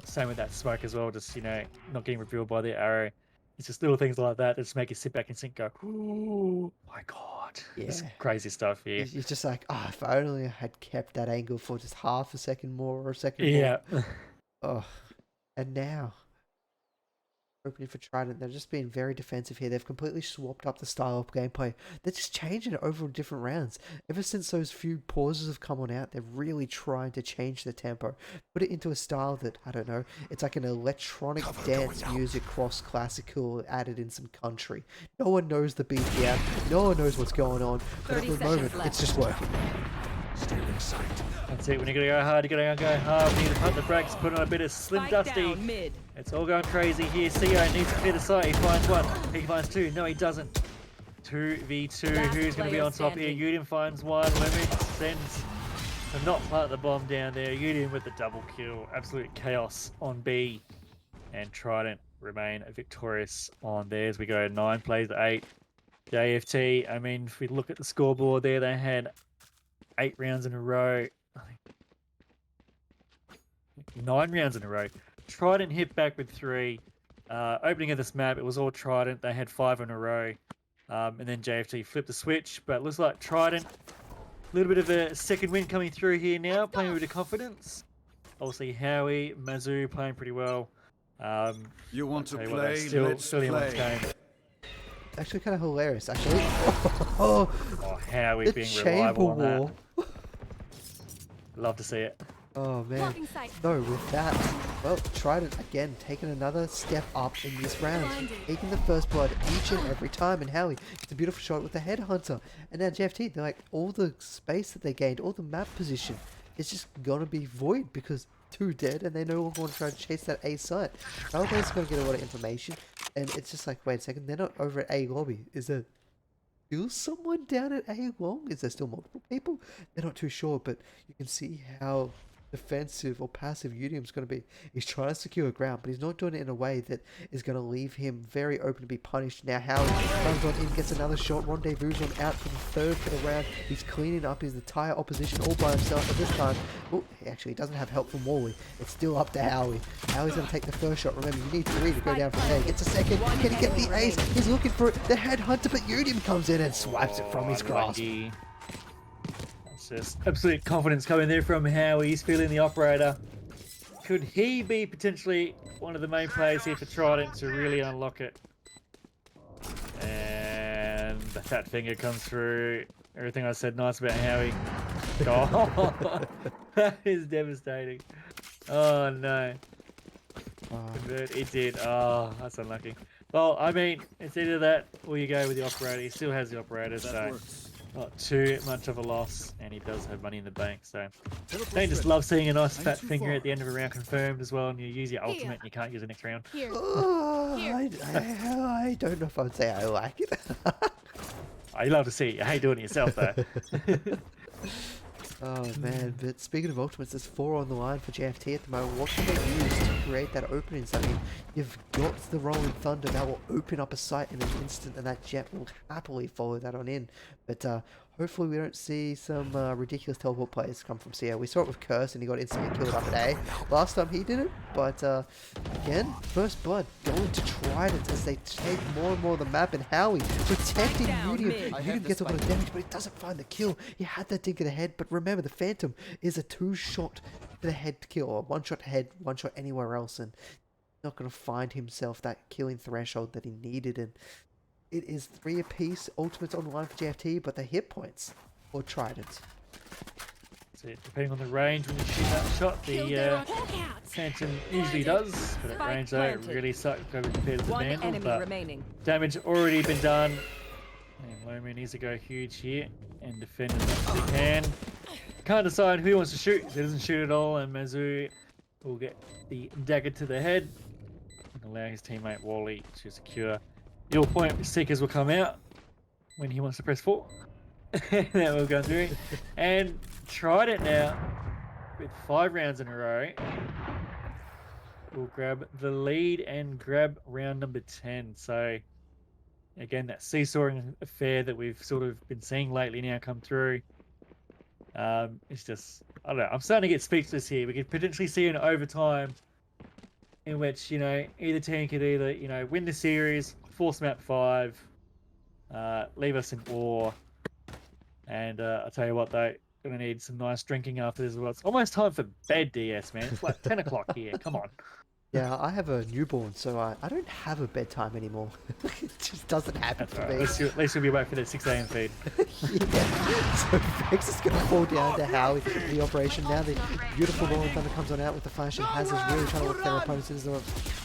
Same with that smoke as well. Just not getting revealed by the arrow. It's just little things like that that just make you sit back and think, go, oh my god, it's crazy stuff here. You're just like, if I only had kept that angle for just half a second more or a second more. Yeah. Oh, and now opening for Trident, they're just being very defensive here. They've completely swapped up the style of gameplay. They're just changing it over different rounds. Ever since those few pauses have come on out, they're really trying to change the tempo. Put it into a style that, I don't know, it's like an electronic dance music cross classical added in some country. No one knows the BPM. No one knows what's going on. But at the moment, it's just working. Still in sight. That's it. When you're going to go hard, you're going to go hard. We need to pump the brakes, put on a bit of Slim Spike Dusty. down mid. It's all going crazy here. CO needs to clear the site. He finds one. He finds two. No, he doesn't. 2v2. Last Who's going to be player on top here? standing. Udin finds one. Limit. sends to not plant the bomb down there. Union with the double kill. Absolute chaos on B. And Trident remain victorious on theirs. We go 9 plays to 8. JFT, I mean, if we look at the scoreboard there, they had 8 rounds in a row. I think 9 rounds in a row. Trident hit back with 3. Opening of this map, it was all Trident. They had 5 in a row. And then JFT flipped the switch. But it looks like Trident, a little bit of a second win coming through here now, playing with a bit of confidence. Obviously, Howie, Mazu playing pretty well. You want to I'll tell you play? what, they're still in one's game. Actually, kind of hilarious. Actually, oh, Howie the being chamber reliable on that. wall. Love to see it. Oh man, Blocking sight. no, with that, well, Trident again taking another step up in this round, taking the first blood each and every time, and Howie gets a beautiful shot with the headhunter, and now JFT, they're like, all the space that they gained, all the map position, is just gonna be void because 2 dead, and they no longer want to try to chase that A site. Alvarez is gonna get a lot of information, and it's just like, wait a second, they're not over at A lobby. Is there still someone down at A long? Is there still multiple people? They're not too sure, but you can see how defensive or passive Udium's going to be. He's trying to secure ground, but he's not doing it in a way that is going to leave him very open to be punished. Now Howard comes on in, gets another shot, rendezvous on out for the 3rd for the round. He's cleaning up his entire opposition all by himself, but this time, oh, actually he doesn't have help from Wally. It's still up to Howie. Howie's going to take the first shot. Remember, you need 3 to go down from there. Gets a second. Can he get the ace? He's looking for it. The headhunter, but Udium comes in and swipes it from his grasp. Unlucky. Just absolute confidence coming there from Howie. He's feeling the operator. Could he be potentially one of the main players here for Trident to really unlock it? And the fat finger comes through. Everything I said nice about Howie. Oh, that is devastating. Oh no. It did. Oh, that's unlucky. Well, I mean, it's either that or you go with the operator. He still has the operator, so not too much of a loss, and he does have money in the bank, so they just love seeing a nice fat finger at the end of a round confirmed as well, and you use your ultimate and you can't use the next round. Here. Oh, I don't know if I would say I like it. I love to see it. You hate doing it yourself though. Oh man, but speaking of ultimates, there's 4 on the line for JFT at the moment. What can they use to create that opening? I mean, you've got the Rolling Thunder that will open up a site in an instant, and that Jet will happily follow that on in. But hopefully we don't see some ridiculous teleport plays come from CL. We saw it with Curse, and he got instantly killed up at A. Last time he did it, but again, first blood going to Trident as they take more and more of the map, and Howie protecting Udium. Udium gets a lot of damage, but he doesn't find the kill. He had that dig to the head, but remember, the Phantom is a 2-shot to the head kill, or 1-shot head, 1-shot anywhere else, and not going to find himself that killing threshold that he needed. And it is 3 apiece, ultimates on the line for JFT, but the hit points for Trident. That's it. Depending on the range when you shoot that shot, the Phantom usually does, but at range though, it really sucks compared to the 1 Vandal, enemy but remaining. damage already been done. And Lomu needs to go huge here and defend as much as he can. Can't decide who he wants to shoot, so he doesn't shoot at all, and Mazu will get the dagger to the head and allow his teammate Wally to secure your point. Seekers will come out when he wants to press 4. That will go through. And Trident now, with 5 rounds in a row, will grab the lead and grab round number 10. So again, that seesawing affair that we've sort of been seeing lately now come through. It's just, I don't know, I'm starting to get speechless here. We could potentially see an overtime in which, you know, either team could either, you know, win the series, force map 5, leave us in awe. And I'll tell you what though, gonna need some nice drinking after this as well. It's almost time for bed, DS, man. It's like 10 o'clock here, come on. Yeah, I have a newborn, so I don't have a bedtime anymore. It just doesn't happen That's for right. me. At least you'll be awake for that 6 a.m. feed. Yeah. So Vex is going to fall down to Howie in the operation. Now the beautiful Rolling Thunder comes on out with the flash, and Hazard's really trying to look their opponents. There's a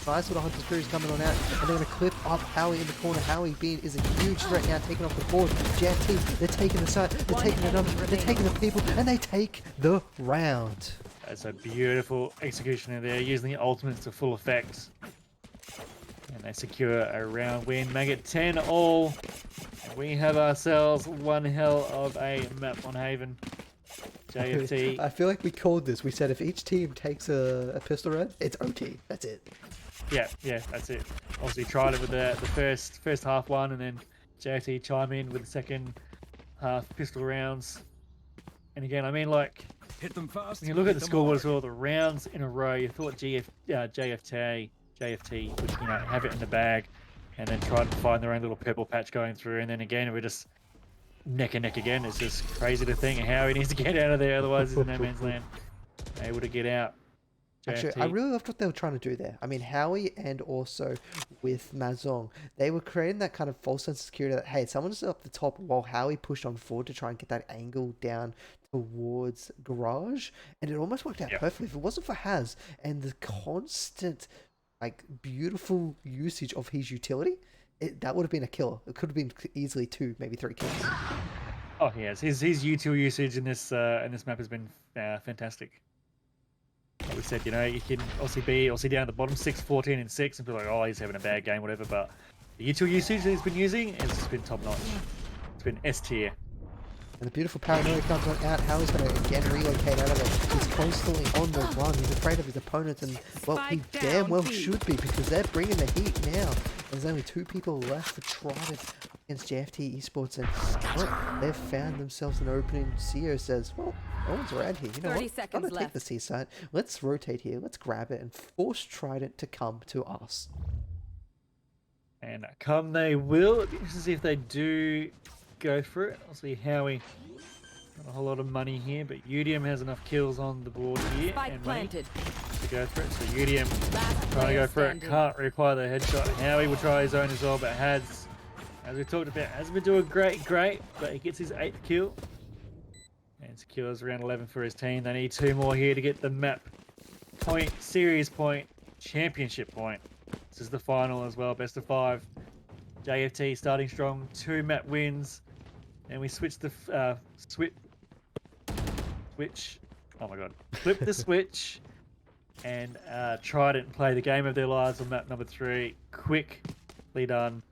nice little Hunter's Crew coming on out, and they're going to clip up Howie in the corner. Howie is a huge threat now, taking off the board. JFT, they're taking the site, they're taking the numbers, they're taking the people, and they take the round. That's a beautiful execution in there, using the ultimates to full effect. And they secure a round win, make it 10 all. And we have ourselves one hell of a map on Haven. JFT. I feel like we called this. We said if each team takes a pistol round, it's OT. That's it. Yeah, that's it. Obviously tried it with the first half one, and then JFT chime in with the second half pistol rounds. And again, I mean, like, hit them fast. when you look at hit the them scoreboard as hard. well, the rounds in a row, you thought JFT would, you know, have it in the bag, and then try to find their own little purple patch going through. And then again, we're just neck and neck again. It's just crazy to think how he needs to get out of there, otherwise he's in no man's land. Able to get out. Actually, I really loved what they were trying to do there. I mean, Howie and also with Mazong, they were creating that kind of false sense of security that, hey, someone's up the top while Howie pushed on forward to try and get that angle down towards Garage. And it almost worked out perfectly. If it wasn't for Haz and the constant, like, beautiful usage of his utility, that would have been a killer. It could have been easily 2, maybe 3 kills. Oh, yes. His util usage in this map has been fantastic. Like we said, you know, you can obviously down at the bottom 6, 14, and 6, and feel like, oh, he's having a bad game, whatever. But the util usage that he's been using has just been top notch. It's been S tier. And the beautiful paranoia comes on out. How he's going to again relocate out of it. He's constantly on the run. He's afraid of his opponents, and well, he damn well should be, because they're bringing the heat now. There's only 2 people left for Trident against JFT Esports, and well, they've found themselves an opening. CEO says, well, no one's around here. You know what? I'm going to take the C side. Let's rotate here. Let's grab it and force Trident to come to us. And come they will. It'd be interesting to see if they do go for it. Obviously, Howie got a whole lot of money here, but Udium has enough kills on the board here and money to go for it. So Udium trying to go for it, can't require the headshot. Howie will try his own as well, but has, as we talked about, hasn't been doing great, but he gets his 8th kill and secures around 11 for his team. They need 2 more here to get the map point, series point, championship point. This is the final as well, best of 5. JFT starting strong, 2 map wins, and we switch the switch. Oh my god! Flip the switch, and Trident play the game of their lives on map number 3. Quickly done,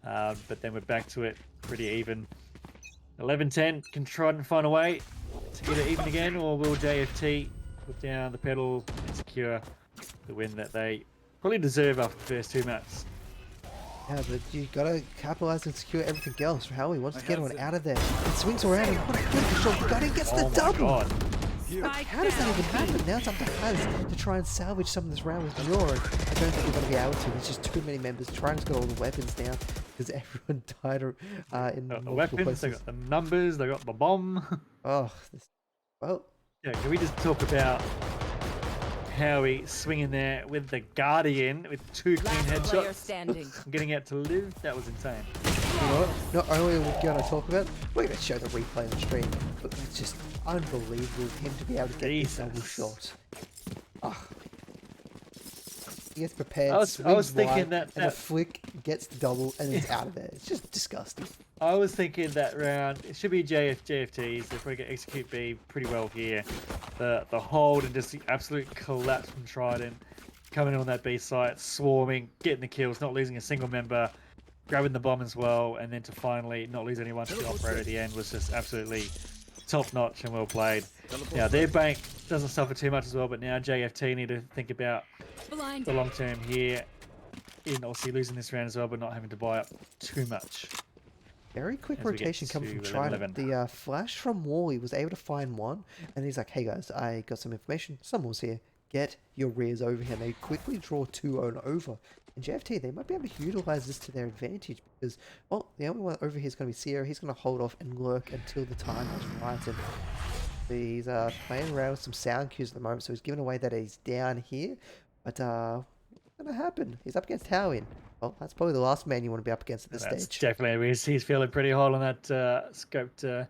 but then we're back to it, pretty even. 11-10. Can Trident find a way to get it even again, or will JFT put down the pedal and secure the win that they probably deserve after the first 2 maps? Yeah, but you gotta capitalize and secure everything else. Howie wants to get one out of there. It swings around and what a beautiful shot. He got it, gets the double. God. How does that even happen? Now it's up to Haz to try and salvage some of this round with Muir. I don't think we're going to be able to. There's just too many members. Trident's got all the weapons now because everyone died in The multiple weapons, places. they got the numbers, they got the bomb. Oh, well. Yeah, can we just talk about Howie swinging there with the Guardian with 2 clean headshots, getting out to live? That was insane. You know what? Not only are we going to talk about, we're going to show the replay on the stream, but it's just unbelievable for him to be able to get this double shot. Oh. He gets prepared, I was thinking that and the flick gets the double, and it's out of there. It's just disgusting. I was thinking that round, it should be JFTs. If we can execute B pretty well here. The hold and just the absolute collapse from Trident. Coming in on that B site, swarming, getting the kills, not losing a single member, grabbing the bomb as well, and then to finally not lose anyone to the operator at the end was just absolutely top notch and well played. Now their bank doesn't suffer too much as well, but now JFT need to think about the long term here, in obviously losing this round as well, but not having to buy up too much. Very quick rotation coming from Trident. The flash from Wally was able to find one, and he's like, hey guys, I got some information. Someone's here. Get your rears over here. And they quickly draw 2 on over. And JFT, they might be able to utilize this to their advantage because, well, the only one over here is going to be Sierra. He's going to hold off and lurk until the time is right. And he's playing around with some sound cues at the moment, so he's giving away that he's down here. But what's going to happen? He's up against Howie. Well, that's probably the last man you want to be up against at this stage. Definitely. He's feeling pretty hot on that scoped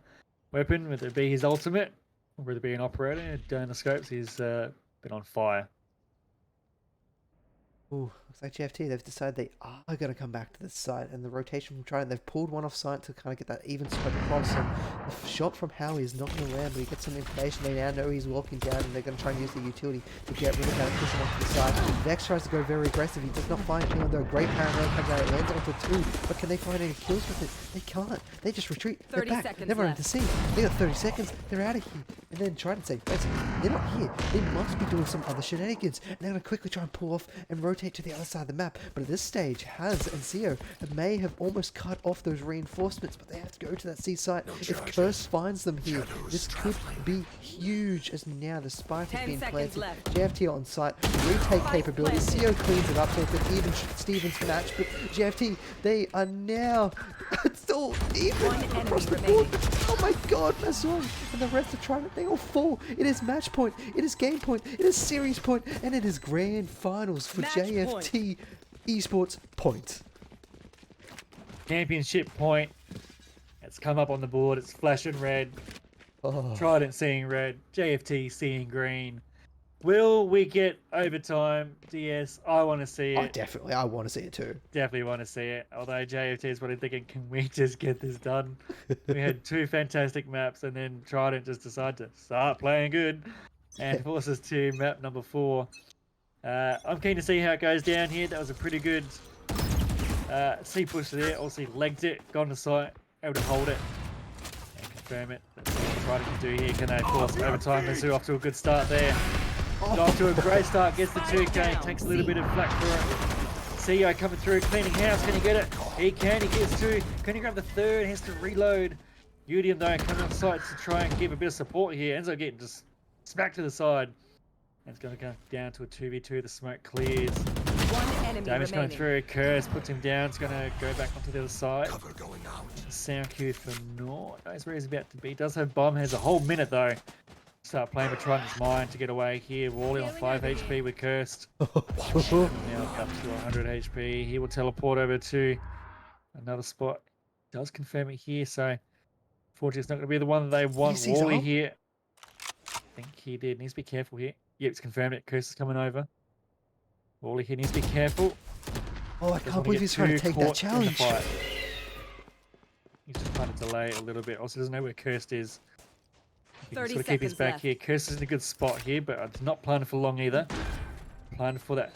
weapon, whether it be his ultimate or whether it be an operator. Down the scopes, he's been on fire. Ooh, looks like JFT, they've decided they are going to come back to this side, and the rotation from Trident, they've pulled one off site to kind of get that even spread across, and the shot from Howie is not going to land, but he gets some information. They now know he's walking down, and they're going to try and use the utility to get rid of that and push him off to the side. Vex tries to go very aggressive. He does not find anyone, though. Great paranoia comes out. It lands onto 2, but can they find any kills with it? They can't. They just retreat. They're 30 back. seconds They're running left. to sea. They got 30 seconds. They're out of here. And then Trident say, wait a second, they're not here. They must be doing some other shenanigans. And they're going to quickly try and pull off and rotate to the other side of the map. But at this stage, Haz and Zio may have almost cut off those reinforcements, but they have to go to that sea site. If Curse finds them here, this could be huge, as now the spike has 10 been seconds planted. left. JFT on site, retake Spike capability. planted. Zio cleans it up, so it's an even Stevens match, but JFT, they are now still even One enemy across the board. remaining. Oh my god, Mazon and the rest of Trident, they all fall. It is match point, it is game point, it is series point, and it is grand finals for Match JFT Esports point. Championship point. It's come up on the board. It's flashing red. Oh, Trident seeing red. JFT seeing green. Will we get overtime? DS, I want to see it. definitely, I want to see it too. Definitely want to see it. Although JFT is probably thinking, can we just get this done? We had 2 fantastic maps, and then Trident just decided to start playing good and force us to map number 4. I'm keen to see how it goes down here. That was a pretty good C push there. Also legged it, got on the site, able to hold it and confirm it. That's what Trident can do here. Can they force overtime? Mizzou off to a good start there. Got off to a great start, gets the 2K, takes a little bit of flack for it. CEO coming through, cleaning house, can he get it? He can, he gets 2. Can he grab the 3rd? He has to reload. Udium though coming on site to try and give a bit of support here. Ends up getting just smacked to the side. And it's going to go down to a 2v2, the smoke clears. One enemy Damage coming remaining. through, Curse puts him down, it's going to go back onto the other side. Cover going out. Sound cue for Nord, knows where he's about to be. Does have bomb, has a whole minute though. Start playing with Trident's mind to get away here. Wally on 5 HP with Cursed. Now up to 100 HP. He will teleport over to another spot. Does confirm it here, so unfortunately it's not going to be the one that they want. Yes, he's Wally up. here. I think he did. Needs to be careful here. Yep, it's confirmed it. Curse is coming over. Wally here needs to be careful. Oh, I can't believe he's trying to take that challenge. He's just trying to delay it a little bit. Also doesn't know where Cursed is. He can 30 sort of keep his seconds back left. here. Cursed is in a good spot here, but it's not planning for long either. Planning for that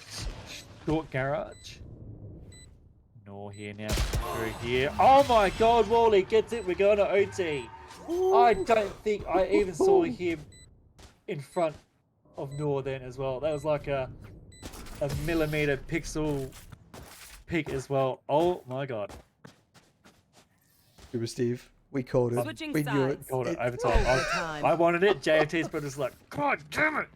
short garage. Nor here now. Through here. Oh my god, Wally gets it. We're going to OT. I don't think I even saw him in front of Nor then as well. That was like a millimeter pixel pick as well. Oh my god. Super Steve, we called it. Switching We knew it. sides. Called it overtime. Overtime. I wanted it. JFT's but just like, god damn it.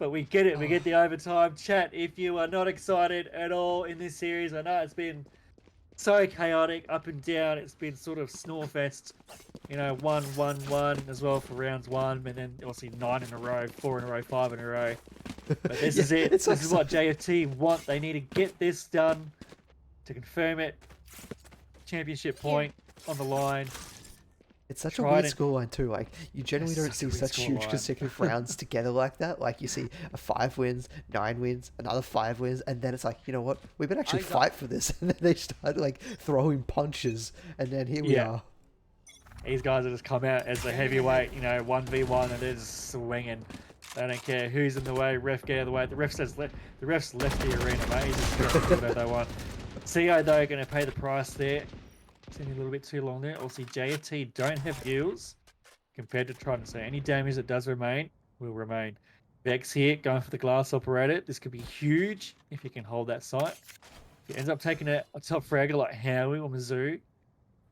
But we get it. We get the overtime. Chat, if you are not excited at all in this series, I know it's been so chaotic, up and down. It's been sort of snorefest. You know, 1-1-1 as well for rounds 1, and then obviously 9 in a row, 4 in a row, 5 in a row. But this is it. it's This like is what JFT want. They need to get this done to confirm it. Championship point on the line. It's such a weird Trident. scoreline too. Like you generally It's don't such see a weird such huge scoreline. consecutive rounds together like that. Like you see a 5 wins, 9 wins, another 5 wins, and then it's like, you know what? We better actually fight for this. And then they start like throwing punches, and then here we Yeah. are. These guys have just come out as the heavyweight, you know, 1v1, and they're just swinging. They don't care who's in the way. Ref get out of the way. The ref says the ref's left the arena, mate. He's just going to do whatever they want. CO though going to pay the price there. It's a little bit too long there. Also, JFT don't have heals compared to Trident, so any damage that does remain will remain. Vex here going for the glass operator. This could be huge if he can hold that site. If he ends up taking a top fragger like Howie or Mizzou,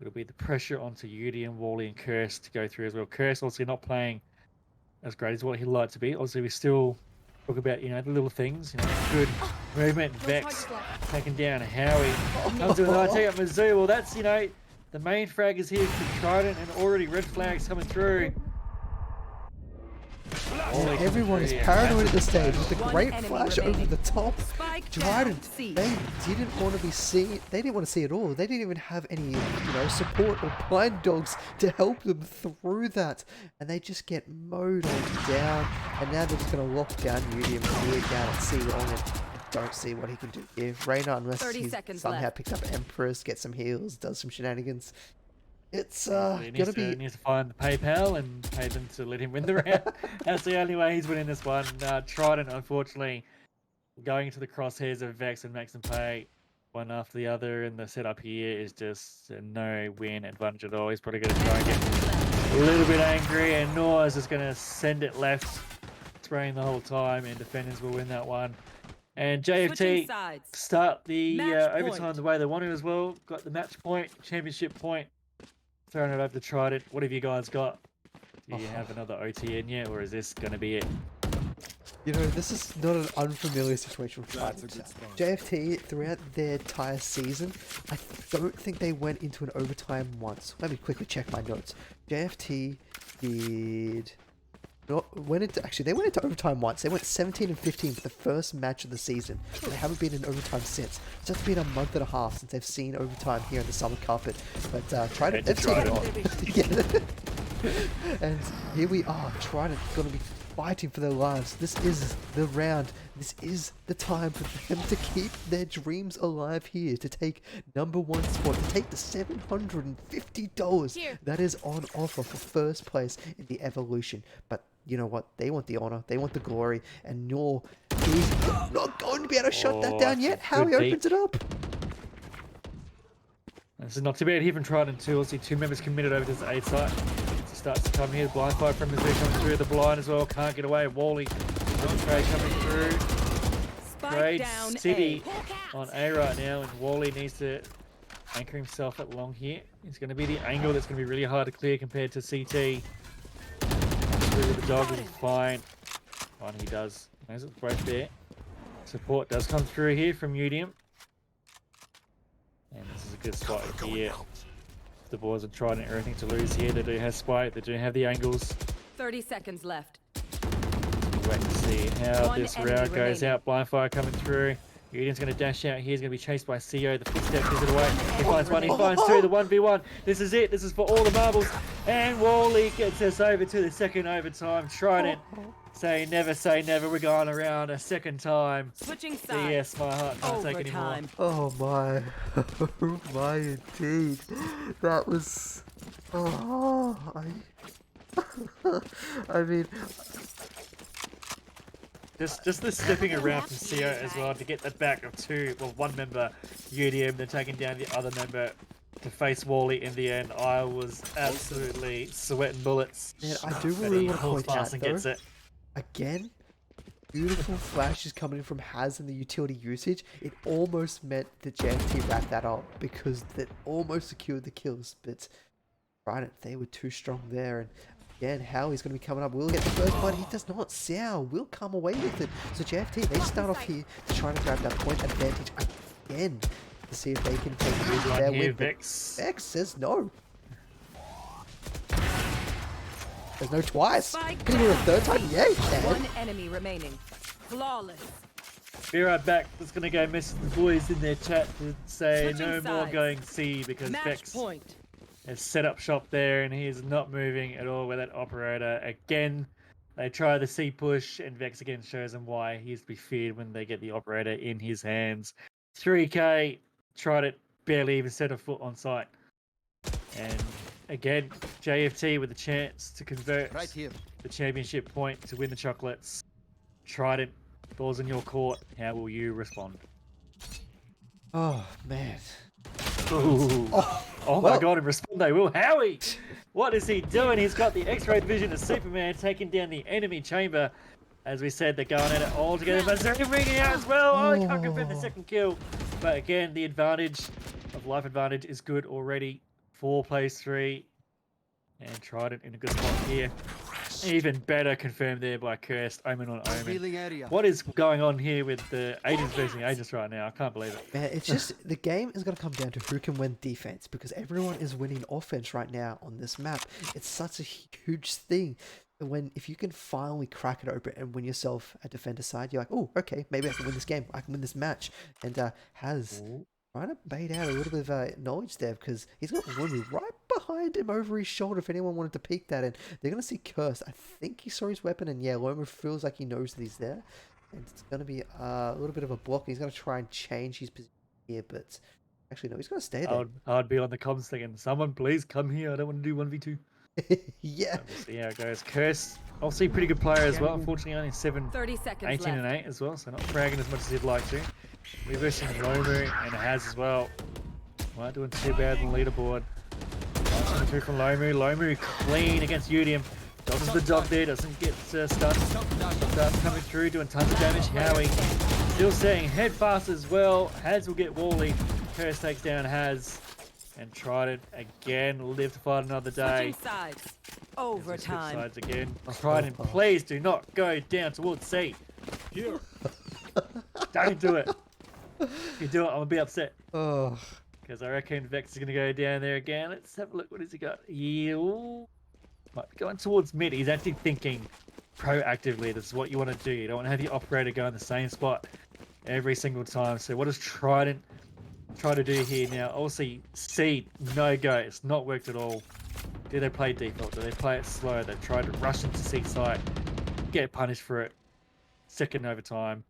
it'll be the pressure onto Yudi and Wally and Curse to go through as well. Curse obviously not playing as great as what he'd like to be. Obviously, we still talk about, you know, the little things, you know, good movement. Vex taking down Howie. Comes to the take up Mizzou. Well, that's, you know, the main frag is here for Trident, and already red flags coming through. Wally coming Everyone through is here. paranoid at this stage with the One great enemy flash remaining. over the top. Spike Trident, down. C. they didn't want to be seen. They didn't want to see it all. They didn't even have any, you know, support or blind dogs to help them through that, and they just get mowed on down. And now they're just going to lock down Udium here down at C on it. don't see what he can do here. Reyna, unless 30 he seconds somehow left. picks up Empress, gets some heals, does some shenanigans. It's He gonna be... needs to find the PayPal and pay them to let him win the round. That's the only way he's winning this one. Trident, unfortunately, going into the crosshairs of Vex and makes them pay one after the other, and the setup here is just no win advantage at all. He's probably going to try and get a little bit angry, and Noah is just going to send it left, spraying the whole time, and defenders will win that one. And Switching JFT sides. start the Match overtime point. the way they want to as well. Got the match point, championship point. Throwing it over to Trident. What have you guys got? Do you have another OT in yet, or is this going to be it? You know, this is not an unfamiliar situation for That's a Trident. good spot. JFT, throughout their entire season, I don't think they went into an overtime once. Let me quickly check my notes. JFT did... Actually, they went into overtime once. They went 17 and 15 for the first match of the season. And they haven't been in overtime since. So it's been a month and a half since they've seen overtime here in the summer carpet. But Trident, they've seen it on. Yeah. And here we are. Trident going to be fighting for their lives. This is the round. This is the time for them to keep their dreams alive here. To take #1 spot. To take the $750 that is on offer for first place in the evolution. But you know what? They want the honor. They want the glory. And Nor is not going to be able to shut that down yet. How he opens it up. This is not too bad here from Trident too. We'll see two members committed over to this A site. He starts to come here. Blind fire from Mizzou coming through. The blind as well. Can't get away. Wally. Trade coming through. Trade down City on A right now. And Wally needs to anchor himself at long here. It's going to be the angle that's going to be really hard to clear compared to CT. The dog is fine. Fine, he does. Knows it's both there. Support does come through here from Udium. And this is a good spot here. The boys are trying everything to lose here. They do have spike. They do have the angles. 30 seconds left. Wait to see how One this enemy round goes remaining. out. Blind fire coming through. Udium's going to dash out here. He's going to be chased by CO. The footstep gives it away. He finds one. He finds two. The 1v1. This is it. This is for all the marbles. And Wally gets us over to the second overtime. Trident. Say never. We're going around a second time. Switching sides. Yes, my heart can't take anymore. Overtime. Oh my. Oh my indeed. That was... Oh, I mean... Just the stepping around from CO as well to get the back of one member, UDM, then taking down the other member to face Wally in the end. I was absolutely sweating bullets. Man, I do But really he want to pulls point out, fast and gets though, it. again, beautiful flashes coming in from Haz and the utility usage. It almost meant that JFT wrapped that up because that almost secured the kills, but Trident, they were too strong there. And again, Howie's going to be coming up. Will get the first one. He does not. Sao will come away with it. So JFT, they start off here trying to grab that point advantage again to see if they can take the lead there Here, with Vex. Vex says no. There's no twice. Spike Can you do a third time? Yeah, you can. One enemy remaining. Flawless. Be right back. Just gonna go message the boys in their chat to say Switching no more sides. going C because Match Vex point. has set up shop there and he is not moving at all with that operator. Again, they try the C push and Vex again shows them why he is to be feared when they get the operator in his hands. 3K tried it, barely even set a foot on site. And again, JFT with a chance to convert Right here. the championship point to win the chocolates. Trident, balls in your court. How will you respond? Oh, man. Ooh. Oh my well- god, and respond they will. Howie! What is he doing? He's got the X-ray vision of Superman taking down the enemy chamber. As we said, they're going at it all together. But they're ringing out as well. Oh, he can't confirm the second kill. But again, the advantage of life advantage is good already. 4 plays 3. And Trident in a good spot here. Even better confirmed there by Cursed. Omen on Omen. Healing area. What is going on here with the agents versus agents right now? I can't believe it. Man, it's just the game is going to come down to who can win defense because everyone is winning offense right now on this map. It's such a huge thing. If you can finally crack it open and win yourself a defender side, you're like, oh, okay, maybe I can win this game. I can win this match. And Has trying to bait out a little bit of knowledge there because he's got Lumi right behind him over his shoulder if anyone wanted to peek that. And they're going to see Curse. I think he saw his weapon and yeah, Loma feels like he knows that he's there. And it's going to be a little bit of a block. He's going to try and change his position here, but actually, no, he's going to stay there. I'd be on the comms thinking, someone please come here. I don't want to do 1v2. Yeah. We'll see how it goes. Curse, obviously pretty good player as well. Unfortunately, only 30 seconds 18 left. and 8 as well, so not fragging as much as he'd like to. We're versing Lomu and Has as well. Not doing too bad on the leaderboard. Nice coming through from Lomu. Lomu clean against Udium. Dodges the dog there, doesn't get stunned. Starts coming through, doing tons of damage. Howie still staying head fast as well. Has will get Wally. Curse takes down Has. And Trident again, live to fight another day. Switching sides. Overtime. Sides again. Trident, please do not go down towards C. Here. Don't do it. If you do it, I'm gonna be upset. Oh. Because I reckon Vex is gonna go down there again. Let's have a look. What has he got? Yeah, might be going towards mid. He's actually thinking proactively. This is what you want to do. You don't want to have your operator go in the same spot every single time. So what does Trident try to do here now? Obviously, C, no go. It's not worked at all. Do they play default? Do they play it slow? They try to rush into C side, get punished for it. Second overtime,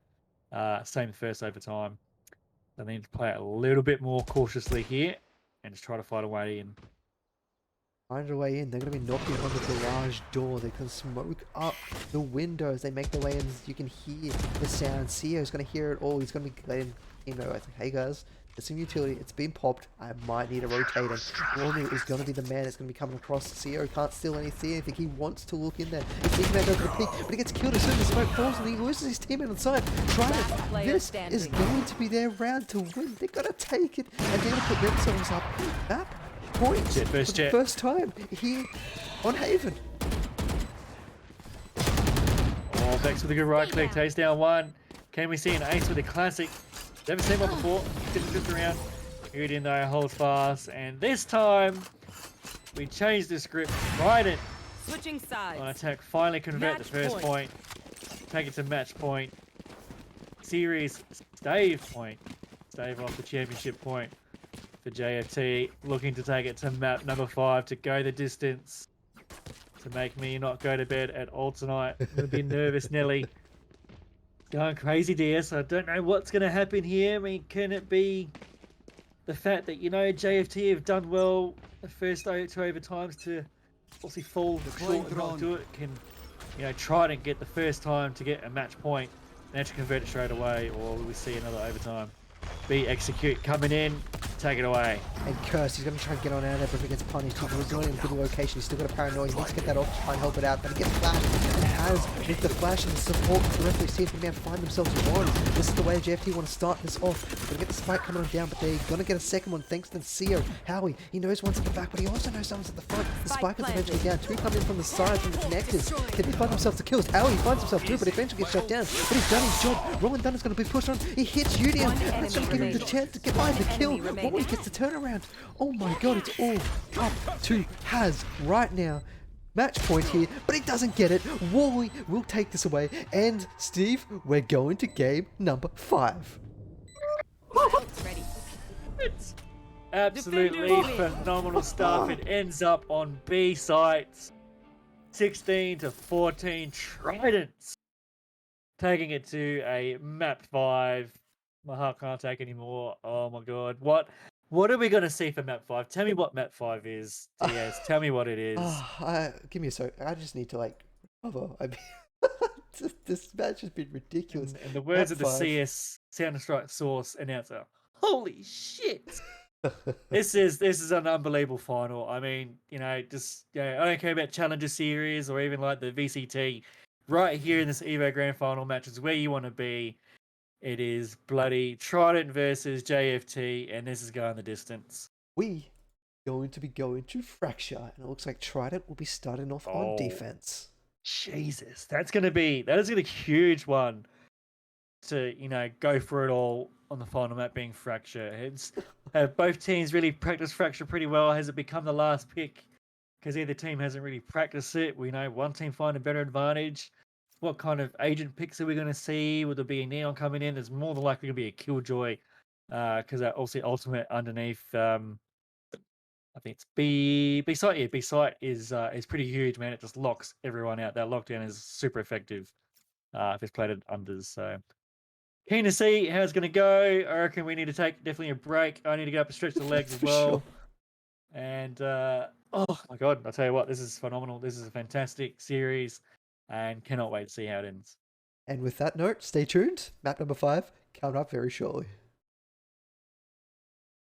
same first overtime. They need to play it a little bit more cautiously here and just try to fight a way in. Find a way in. They're going to be knocking on the garage door. They can smoke up the windows. They make their way in. You can hear the sound. CEO's going to hear it all. He's going to be letting you know, I think, hey guys, there's some utility. It's been popped. I might need a rotator. Romu is going to be the man that's going to be coming across. CEO can't steal anything. He wants to look in there. He's going to go for the peak, but he gets killed as soon as the smoke falls and he loses his teammate on side. Trident, this is going to be their round to win. They're going to take it and they're going to put themselves up that point Jet, for the first time here on Haven. Oh, Vex with a good right click, takes down one. Can we see an ace with a classic? Never seen one before. Didn't fit around. Udium though holds fast, and this time we changed the script. Trident Switching sides. on attack, finally convert the Match first point. Take it to match point. Series stave point. Stave off the championship point for JFT. Looking to take it to map number 5 to go the distance. To make me not go to bed at all tonight. I'm going to be nervous, Nelly. Going crazy, DS. I don't know what's going to happen here. I mean, can it be the fact that, you know, JFT have done well the first 2 overtimes to obviously fall short and not do it? Can, you know, Trident get the first time to get a match point and actually convert it straight away? Or will we see another overtime? B execute coming in, take it away. And Curse, he's going to try and get on out of there, but if he gets punished, he's resilient in a good location. He's still got a paranoia. He needs to get that off to try and help it out. But he gets flashed and has, with the flash and the support from the rest of his team, can now find themselves one. This is the way JFT want to start this off. They're going to get the spike coming on down, but they're going to get a second one thanks to CEO. Howie, he knows one's at the back, but he also knows someone's at the front. The spike is eventually down. 2 come in from the side, from the connectors. Can he find himself the kills? Howie finds himself too, but eventually gets shut down. But he's done his job. Roland Dunn is going to be pushed on. He hits Udium. That's going to give him the chance to get by the kill. Wally gets the turnaround. Oh my god, it's all up to Has right now. Match point here, but he doesn't get it. Wally will take this away. And Steve, we're going to game number 5. It's absolutely phenomenal stuff. It ends up on B sites. 16-14 Tridents. Taking it to a map 5. My heart can't take anymore. Oh my god. What are we going to see for map 5? Tell me what map 5 is, DS. Tell me what it is. Give me a sec. I just need to recover. I mean, this match has been ridiculous. In the words Map of the 5. CS Sound-Strike Source announcer, holy shit! This is an unbelievable final. I mean, you know, just I don't care about Challenger Series or even like the VCT. Right here in this Evo Grand Final match is where you want to be. It is bloody Trident versus JFT, and this is going the distance. We going to be going to Fracture, and it looks like Trident will be starting off on defense. Jesus, that is going to be a huge one to, you know, go for it all on the final map being Fracture. It's have both teams really practiced Fracture pretty well? Has it become the last pick because either team hasn't really practiced it? We know one team find a better advantage. What kind of agent picks are we going to see? Will there be a Neon coming in? There's more than likely going to be a Killjoy because that obviously ultimate underneath. I think it's B site. Yeah, B site is pretty huge, man. It just locks everyone out. That lockdown is super effective. if it's played at unders. So keen to see how it's going to go. I reckon we need to take definitely a break. I need to go up and stretch the legs as For well. sure. And oh my god, I'll tell you what, this is phenomenal. This is a fantastic series, and cannot wait to see how it ends. And with that note, stay tuned. Map number 5 coming up very shortly.